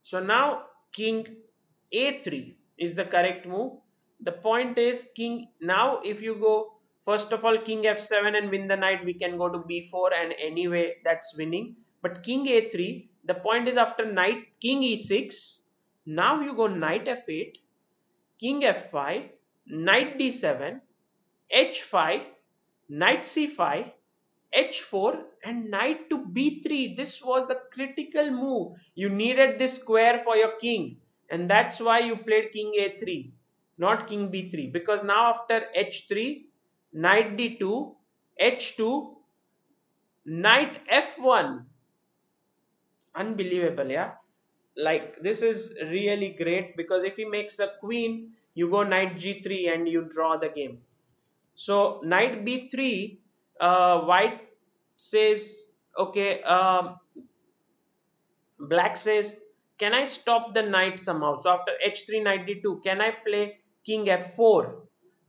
So now king a3 is the correct move. The point is king, now if you go first of all king f7 and win the knight, we can go to b4 and anyway that's winning. But king a3, the point is after knight king e6, now you go knight f8, king f5, knight d7, h5, knight c5, h4, and knight to b3. This was the critical move. You needed this square for your king, and that's why you played king a3, not king b3, because now after h3, knight d2, h2, knight f1. Unbelievable, yeah. Like this is really great, because if he makes a queen, you go knight g3 and you draw the game. So knight b3, white says, okay, black says, can I stop the knight somehow? So after h3, knight d2, can I play king f4?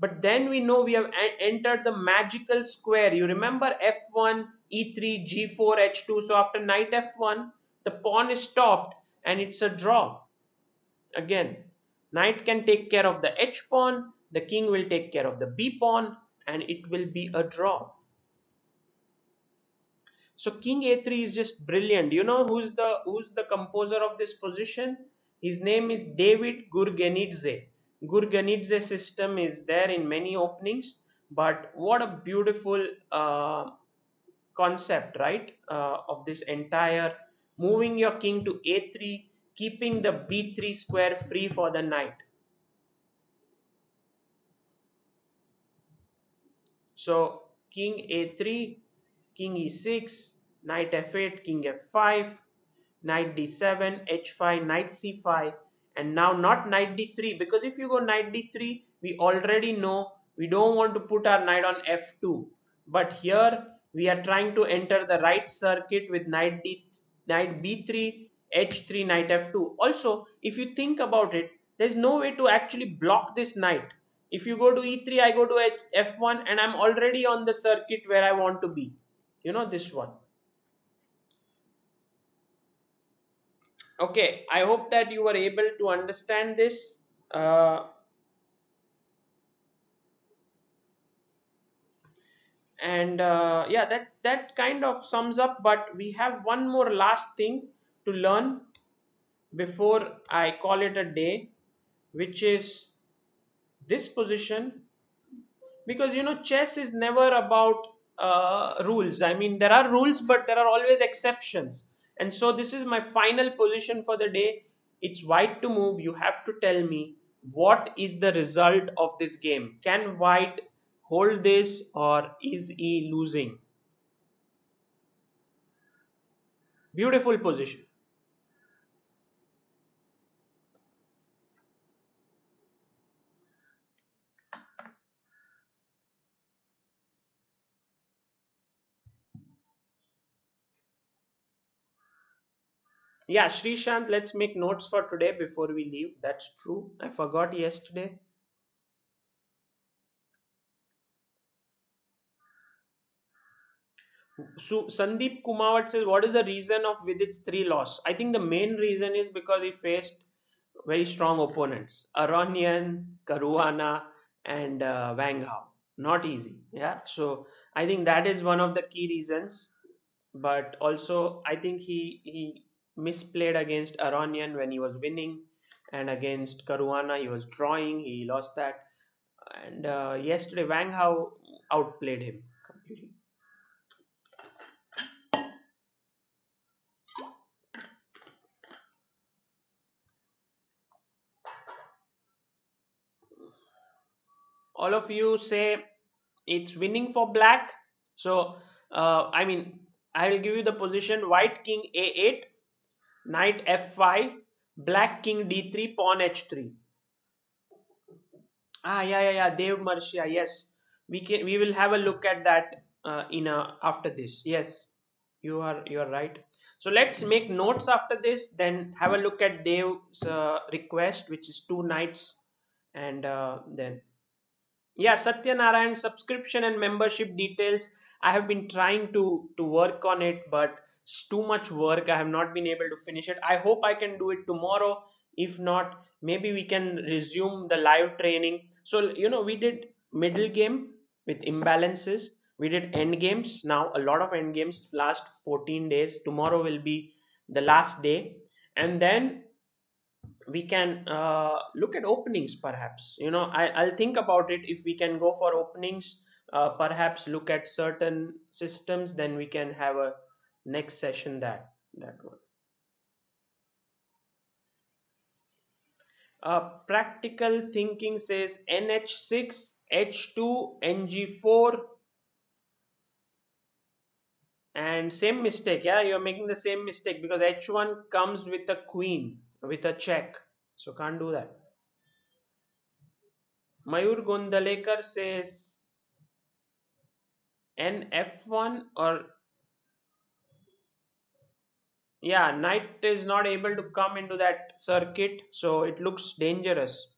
But then we know we have entered the magical square. You remember f1, e3, g4, h2. So after knight f1, the pawn is stopped and it's a draw. Again, knight can take care of the h pawn, the king will take care of the b pawn, and it will be a draw. So king a3 is just brilliant. You know who's the composer of this position? His name is David Gurgenidze. Gurgenidze system is there in many openings, but what a beautiful concept, right? Of this entire moving your king to a3, keeping the b3 square free for the knight. So king a3, king e6, knight f8, king f5, knight d7, h5, knight c5, and now not knight d3, because if you go knight d3, we already know we don't want to put our knight on f2. But here we are trying to enter the right circuit with knight b3, h3, knight f2. Also, if you think about it, there's no way to actually block this knight. If you go to e3, I go to f1, and I'm already on the circuit where I want to be. You know, this one. Okay, I hope that you were able to understand this. Uh, and yeah, that kind of sums up. But we have one more last thing to learn before I call it a day, which is this position. Because chess is never about rules. I mean, there are rules, but there are always exceptions. And so this is my final position for the day. It's white to move. You have to tell me what is the result of this game. Can white hold this, or is he losing? Beautiful position. Yeah, Srishant, let's make notes for today before we leave. That's true, I forgot yesterday. So Sandeep Kumawat says, what is the reason of Vidit's 3 loss? I think the main reason is because he faced very strong opponents: Aronian, Caruana, and Wang Hao. Not easy. Yeah. So I think that is one of the key reasons. But also, I think he misplayed against Aronian when he was winning, and against Caruana he was drawing. He lost that. And yesterday, Wang Hao outplayed him completely. All of you say it's winning for black. So, I mean, I will give you the position: white king a8, knight f5, black king d3, pawn h3. Ah, yeah, yeah, yeah. Dev Marshia. Yes, we will have a look at that in after this. Yes, you are right. So let's make notes after this. Then have a look at Dev's request, which is two knights, and then yeah, Satyanarayan subscription and membership details. I have been trying to work on it, but it's too much work. I have not been able to finish it. I hope I can do it tomorrow. If not, maybe we can resume the live training. So we did middle game with imbalances. We did end games. Now a lot of end games last 14 days. Tomorrow will be the last day, and then we can look at openings. Perhaps I'll think about it. If we can go for openings, perhaps look at certain systems, then we can have a next session. That one. Practical thinking says nh6 h2 ng4, and same mistake. Yeah, you're making the same mistake because h1 comes with a queen with a check, so can't do that. Mayur Gondalekar says nf1, or yeah, knight is not able to come into that circuit, so it looks dangerous.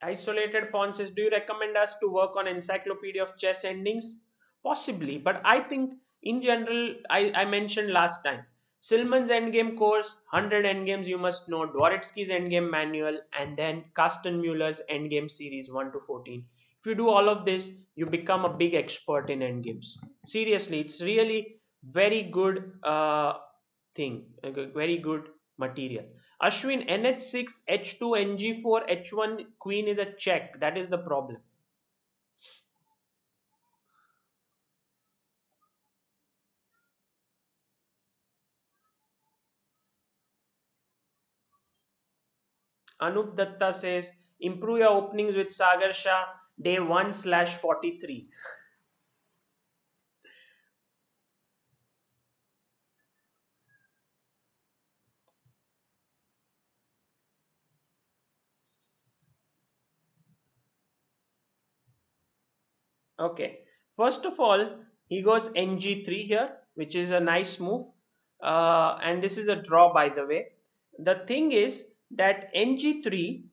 Isolated pawn says, do you recommend us to work on encyclopedia of chess endings? Possibly, but I think in general, I mentioned last time, Silman's endgame course, 100 endgames you must know, Dvoretsky's endgame manual, and then Kastenmuller's endgame series 1 to 14. If you do all of this, you become a big expert in endgames. Seriously, it's really very good thing, a very good material. Ashwin, nh6, h2, ng4, h1, queen is a check. That is the problem. Anup Datta says, improve your openings with Sagar Shah, day 1/43. Okay. First of all, he goes ng3 here, which is a nice move. And this is a draw, by the way. The thing is that ng3,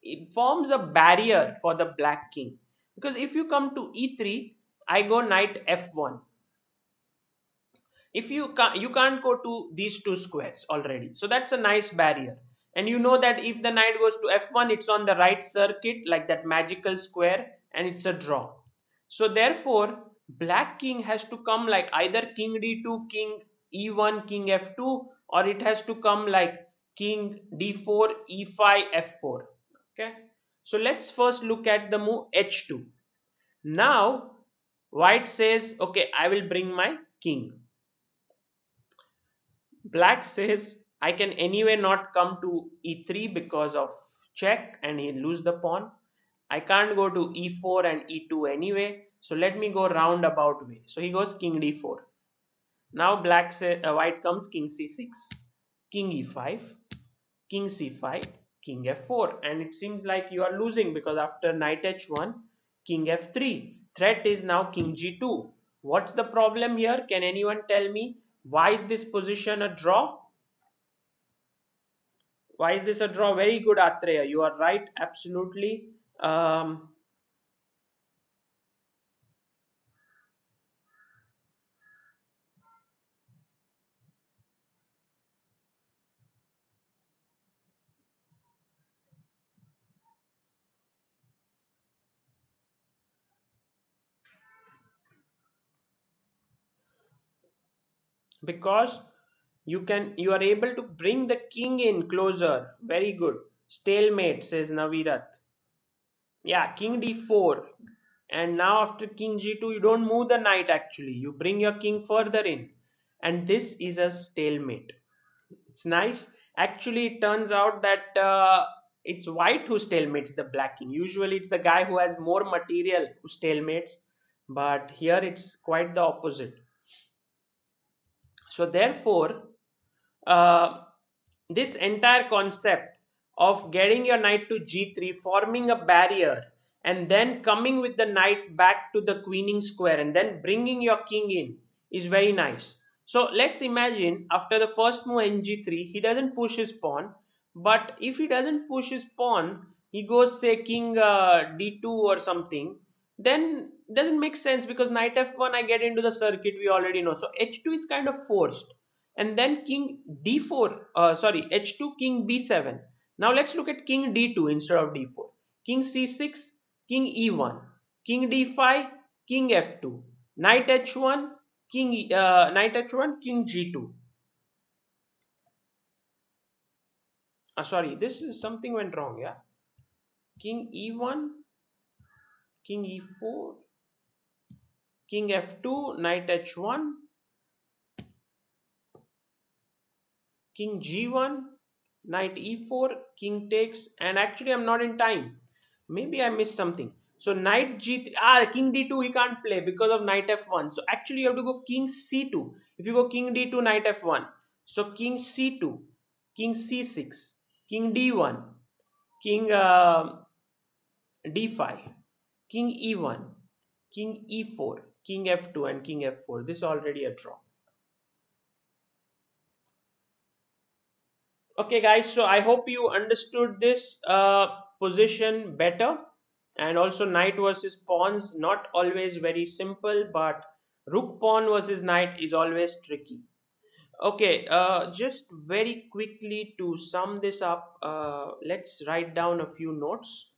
it forms a barrier for the black king, because if you come to e3, I go knight f1. If you can't go to these two squares already, so that's a nice barrier. And you know that if the knight goes to f1, it's on the right circuit like that magical square, and it's a draw. So therefore, black king has to come like either king d2, king e1, king f2, or it has to come like king d4, e5, f4. Okay, so let's first look at the move h2. Now white says, okay, I will bring my king. Black says, I can anyway not come to e3 because of check and he lose the pawn. I can't go to e4 and e2 anyway, so let me go roundabout way. So he goes king d4. Now white comes king c6, king e5, king c5, king f4, and it seems like you are losing because after knight h1, king f3, threat is now king g2. What's the problem here? Can anyone tell me why is this position a draw? Why is this a draw? Very good, Atreya, you are right, absolutely. um, because you are able to bring the king in closer. Very good. Stalemate, says Navirat. Yeah, king d4. And now after king g2, you don't move the knight actually. You bring your king further in. And this is a stalemate. It's nice. Actually, it turns out that it's white who stalemates the black king. Usually, it's the guy who has more material who stalemates. But here, it's quite the opposite. So, therefore, uh, this entire concept of getting your knight to g3, forming a barrier, and then coming with the knight back to the queening square and then bringing your king in is very nice. So let's imagine after the first move in g3, he doesn't push his pawn, but if he doesn't push his pawn, he goes say king d2 or something, then it doesn't make sense because knight f1 I get into the circuit, we already know. So h2 is kind of forced, and then king d4, sorry, h2, king b7. Now let's look at king d2 instead of d4. King c6, king e1, king d5, king f2, knight h1, knight h1, king g2. Sorry, this is something went wrong. Yeah, king e1, king e4, king f2, knight h1, king g1, knight e4, king takes, and actually I'm not in time. Maybe I missed something. So knight g3, king d2 he can't play because of knight f1. So actually you have to go king c2. If you go king d2, knight f1. So king c2, king c6, king d1, king d5, king e1, king e4, king f2, and king f4. This is already a draw. Okay, guys, so I hope you understood this position better. And also, knight versus pawns, not always very simple, but rook pawn versus knight is always tricky. Okay, just very quickly to sum this up, let's write down a few notes.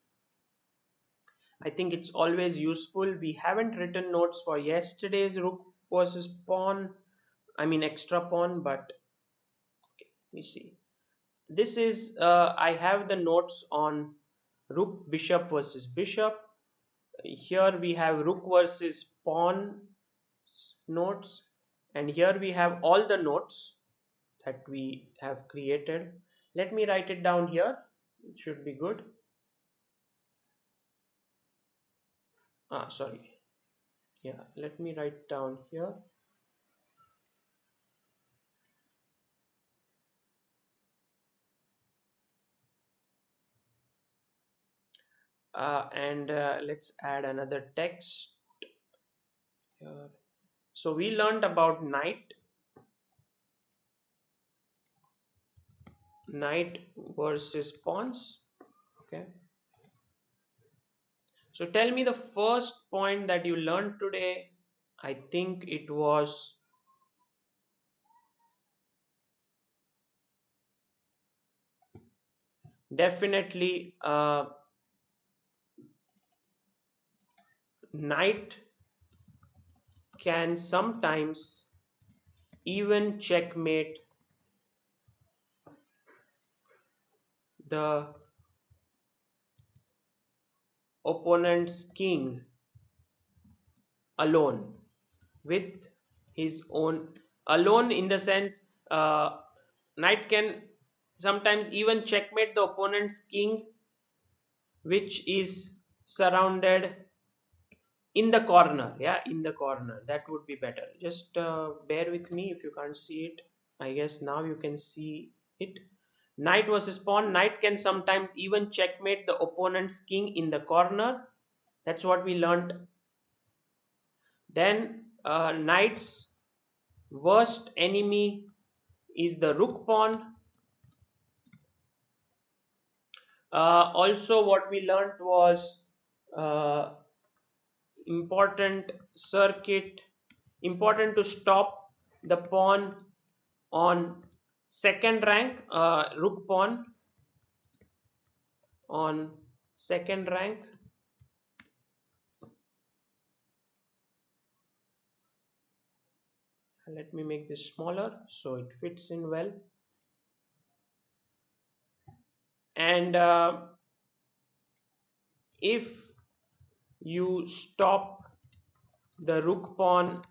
I think it's always useful. We haven't written notes for yesterday's rook versus pawn, I mean extra pawn, but okay, let me see. This is I have the notes on rook bishop versus bishop. Here we have rook versus pawn notes, and here we have all the notes that we have created. Let me write it down here, it should be good. Sorry, yeah, let me write down here. And let's add another text here. So we learned about knight versus pawns. Okay, so tell me the first point that you learned today. I think it was definitely knight can sometimes even checkmate the opponent's king alone with his own, alone in the sense knight can sometimes even checkmate the opponent's king which is surrounded in the corner. Yeah, in the corner, that would be better. Just bear with me if you can't see it. I guess now you can see it. Knight versus pawn. Knight can sometimes even checkmate the opponent's king in the corner. That's what we learned. Then knight's worst enemy is the rook pawn. Also, what we learned was uh, important circuit, important to stop the pawn on second rank, rook pawn on second rank. Let me make this smaller so it fits in well. And if you stop the rook pawn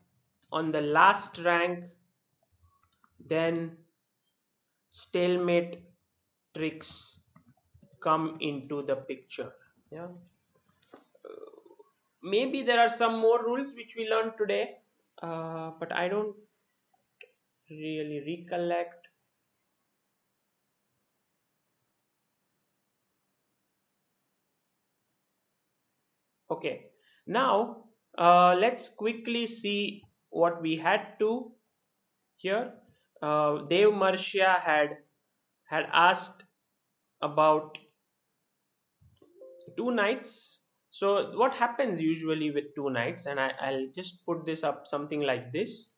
on the last rank, then stalemate tricks come into the picture. Yeah, maybe there are some more rules which we learned today, but I don't really recollect. Okay, now let's quickly see what we had to here. Dev Marcia had asked about two knights. So what happens usually with two knights, and I'll just put this up something like this.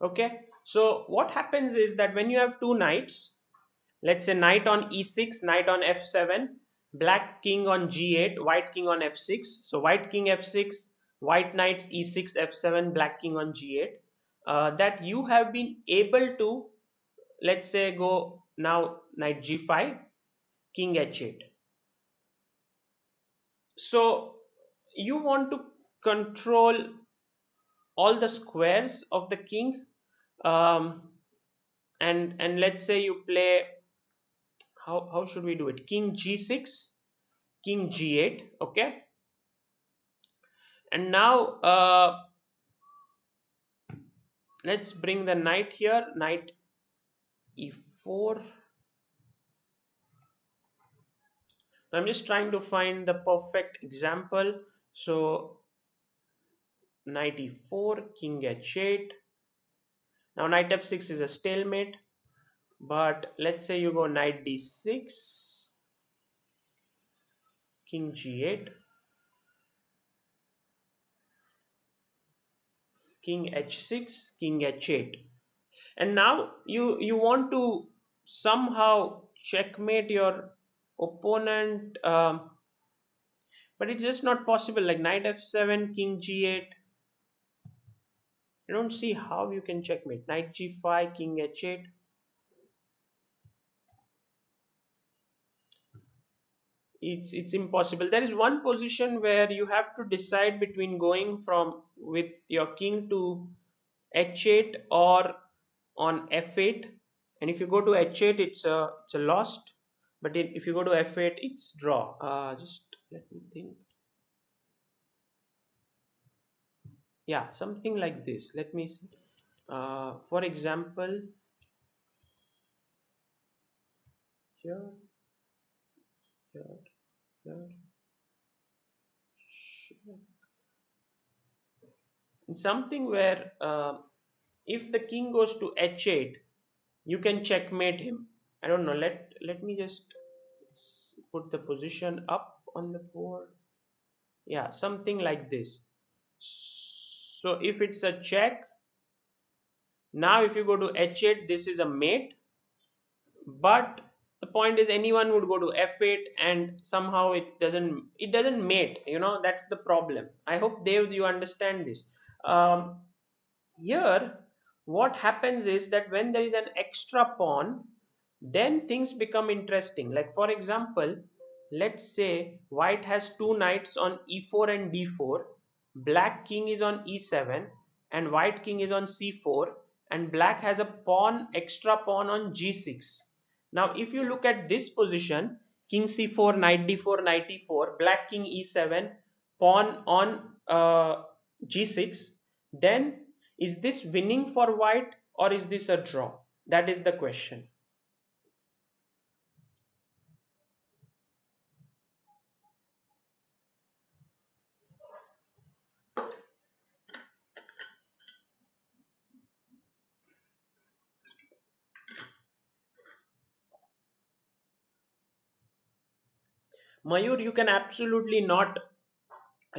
Okay, so what happens is that when you have two knights, let's say knight on e6, knight on f7, black king on g8, white king on f6. So white king f6, white knights e6, f7, black king on g8. That you have been able to, let's say, go now knight g5, king h8. So you want to control all the squares of the king, um, and let's say you play, how should we do it, king g6, king g8. Okay, and now let's bring the knight here, knight e4. I'm just trying to find the perfect example. So knight e4, king h8. Now knight f6 is a stalemate, but let's say you go knight d6, king g8, king h6, king h8. And now you want to somehow checkmate your opponent, but it's just not possible. Like knight f7, king g8, I don't see how you can checkmate. Knight g5, king h8. It's impossible. There is one position where you have to decide between going from with your king to h8 or on f8. And if you go to h8, it's a lost. But if you go to f8, it's draw. Just let me think. Yeah, something like this. Let me see. For example, here, here, here. Something where if the king goes to h8, you can checkmate him. I don't know. Let me just put the position up on the board. Yeah, something like this. So if it's a check, now if you go to h8, this is a mate. But the point is, anyone would go to f8, and somehow it doesn't mate. That's the problem. I hope Dev, you understand this. Um, Here, what happens is that when there is an extra pawn, then things become interesting. Like for example, let's say white has two knights on e4 and d4, black king is on e7, and white king is on c4, and black has a extra pawn on g6. Now if you look at this position, king c4, knight d4, knight e4, black king e7, pawn on g6, then is this winning for white or is this a draw? That is the question. Mayur, you can absolutely not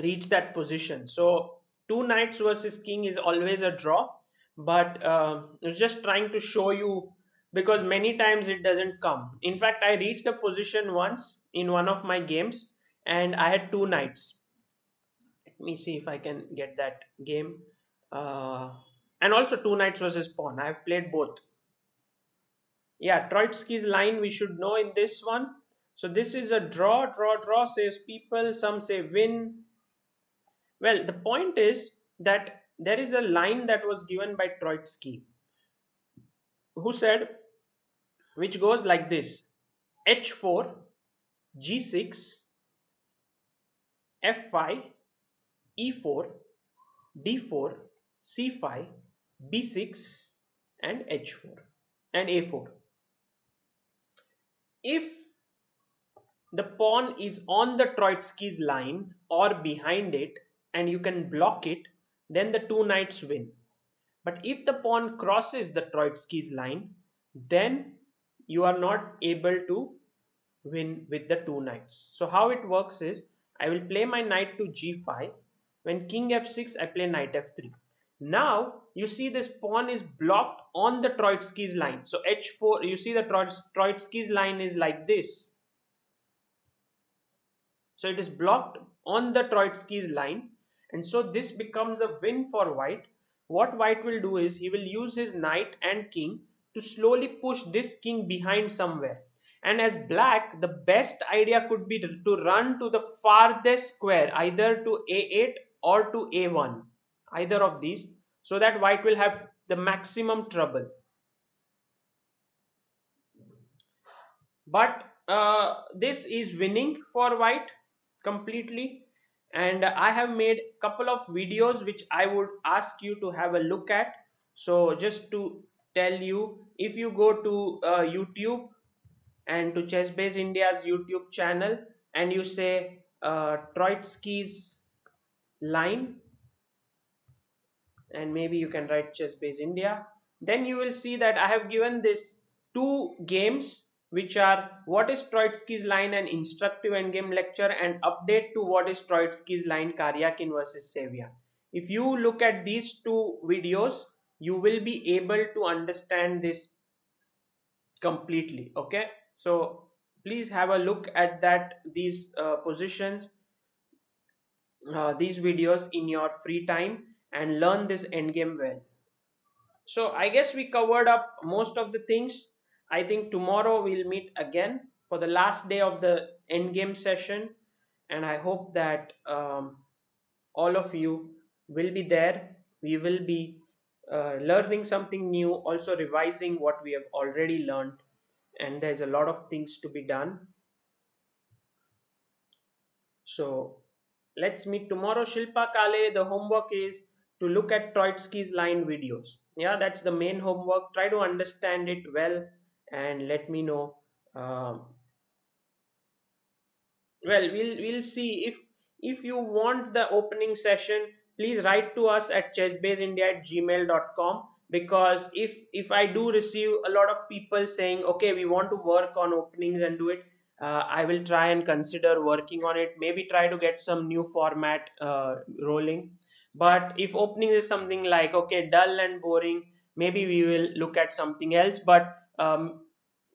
reach that position. So two knights versus king is always a draw. But I was just trying to show you, because many times it doesn't come. In fact, I reached a position once in one of my games, and I had two knights. Let me see if I can get that game. Uh, and also two knights versus pawn. I have played both. Yeah, Troitsky's line we should know in this one. So this is a draw, draw, draw, says people. Some say win. Well, the point is that there is a line that was given by Troitsky, who said, which goes like this: h4, g6, f5, e4, d4, c5, b6, and h4, and a4. If the pawn is on the Troitsky's line or behind it and you can block it, then the two knights win. But if the pawn crosses the Troitsky's line, then you are not able to win with the two knights. So how it works is, I will play my knight to g5. When king f6, I play knight f3. Now you see this pawn is blocked on the Troitsky's line. So h4, you see the Troitsky's line is like this. So it is blocked on the Troitsky's line, and so this becomes a win for white. What white will do is he will use his knight and king to slowly push this king behind somewhere. And as black, the best idea could be to run to the farthest square, either to a8 or to a1, either of these, so that white will have the maximum trouble. But this is winning for white completely, and I have made a couple of videos which I would ask you to have a look at. So just to tell you, if you go to YouTube and to chessbase india's YouTube channel, and you say Troitsky's line, and maybe you can write chessbase India, then you will see that I have given this two games, which are what is Troitsky's line and instructive endgame lecture, and update to what is Troitsky's line Karyakin versus Savian. If you look at these two videos, you will be able to understand this completely. Okay, so please have a look at that, these positions, these videos in your free time, and learn this endgame well. So I guess we covered up most of the things. I think tomorrow we'll meet again for the last day of the endgame session, and I hope that all of you will be there. We will be learning something new, also revising what we have already learned, and there's a lot of things to be done. So let's meet tomorrow. Shilpa Kale, the homework is to look at Troitsky's line videos. Yeah, that's the main homework. Try to understand it well and let me know. Um, well, we'll see. If you want the opening session, please write to us at chessbaseindia@gmail.com, because if I do receive a lot of people saying, okay, we want to work on openings and do it, I will try and consider working on it, maybe try to get some new format rolling. But if opening is something like, okay, dull and boring, maybe we will look at something else. But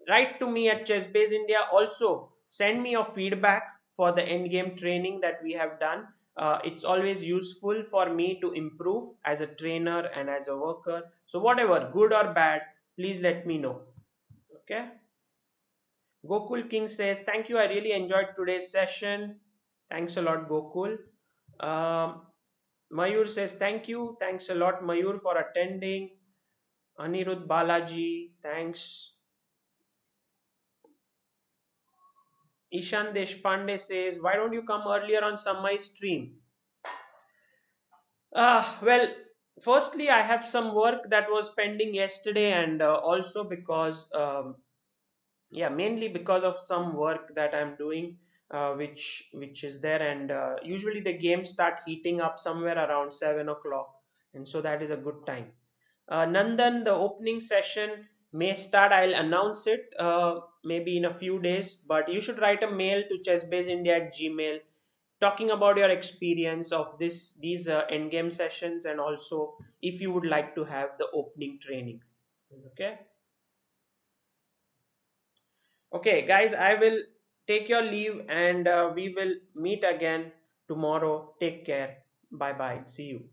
write to me at chessbase India. Also, send me your feedback for the endgame training that we have done. It's always useful for me to improve as a trainer and as a worker. So whatever, good or bad, please let me know. Okay. Gokul King says, thank you. I really enjoyed today's session. Thanks a lot, Gokul. Um, Mayur says, thank you. Thanks a lot, Mayur, for attending. Anirudh Balaji, thanks. Ishan Deshpande says, why don't you come earlier on some my stream? Well, firstly, I have some work that was pending yesterday, and also because yeah, mainly because of some work that I'm doing, which is there, and usually the games start heating up somewhere around 7 o'clock, and so that is a good time. Nandan, the opening session may start. I'll announce it maybe in a few days, but you should write a mail to chessbaseindia at gmail talking about your experience of these endgame sessions, and also if you would like to have the opening training. Okay. Okay, guys, I will take your leave, and we will meet again tomorrow. Take care. Bye bye. See you.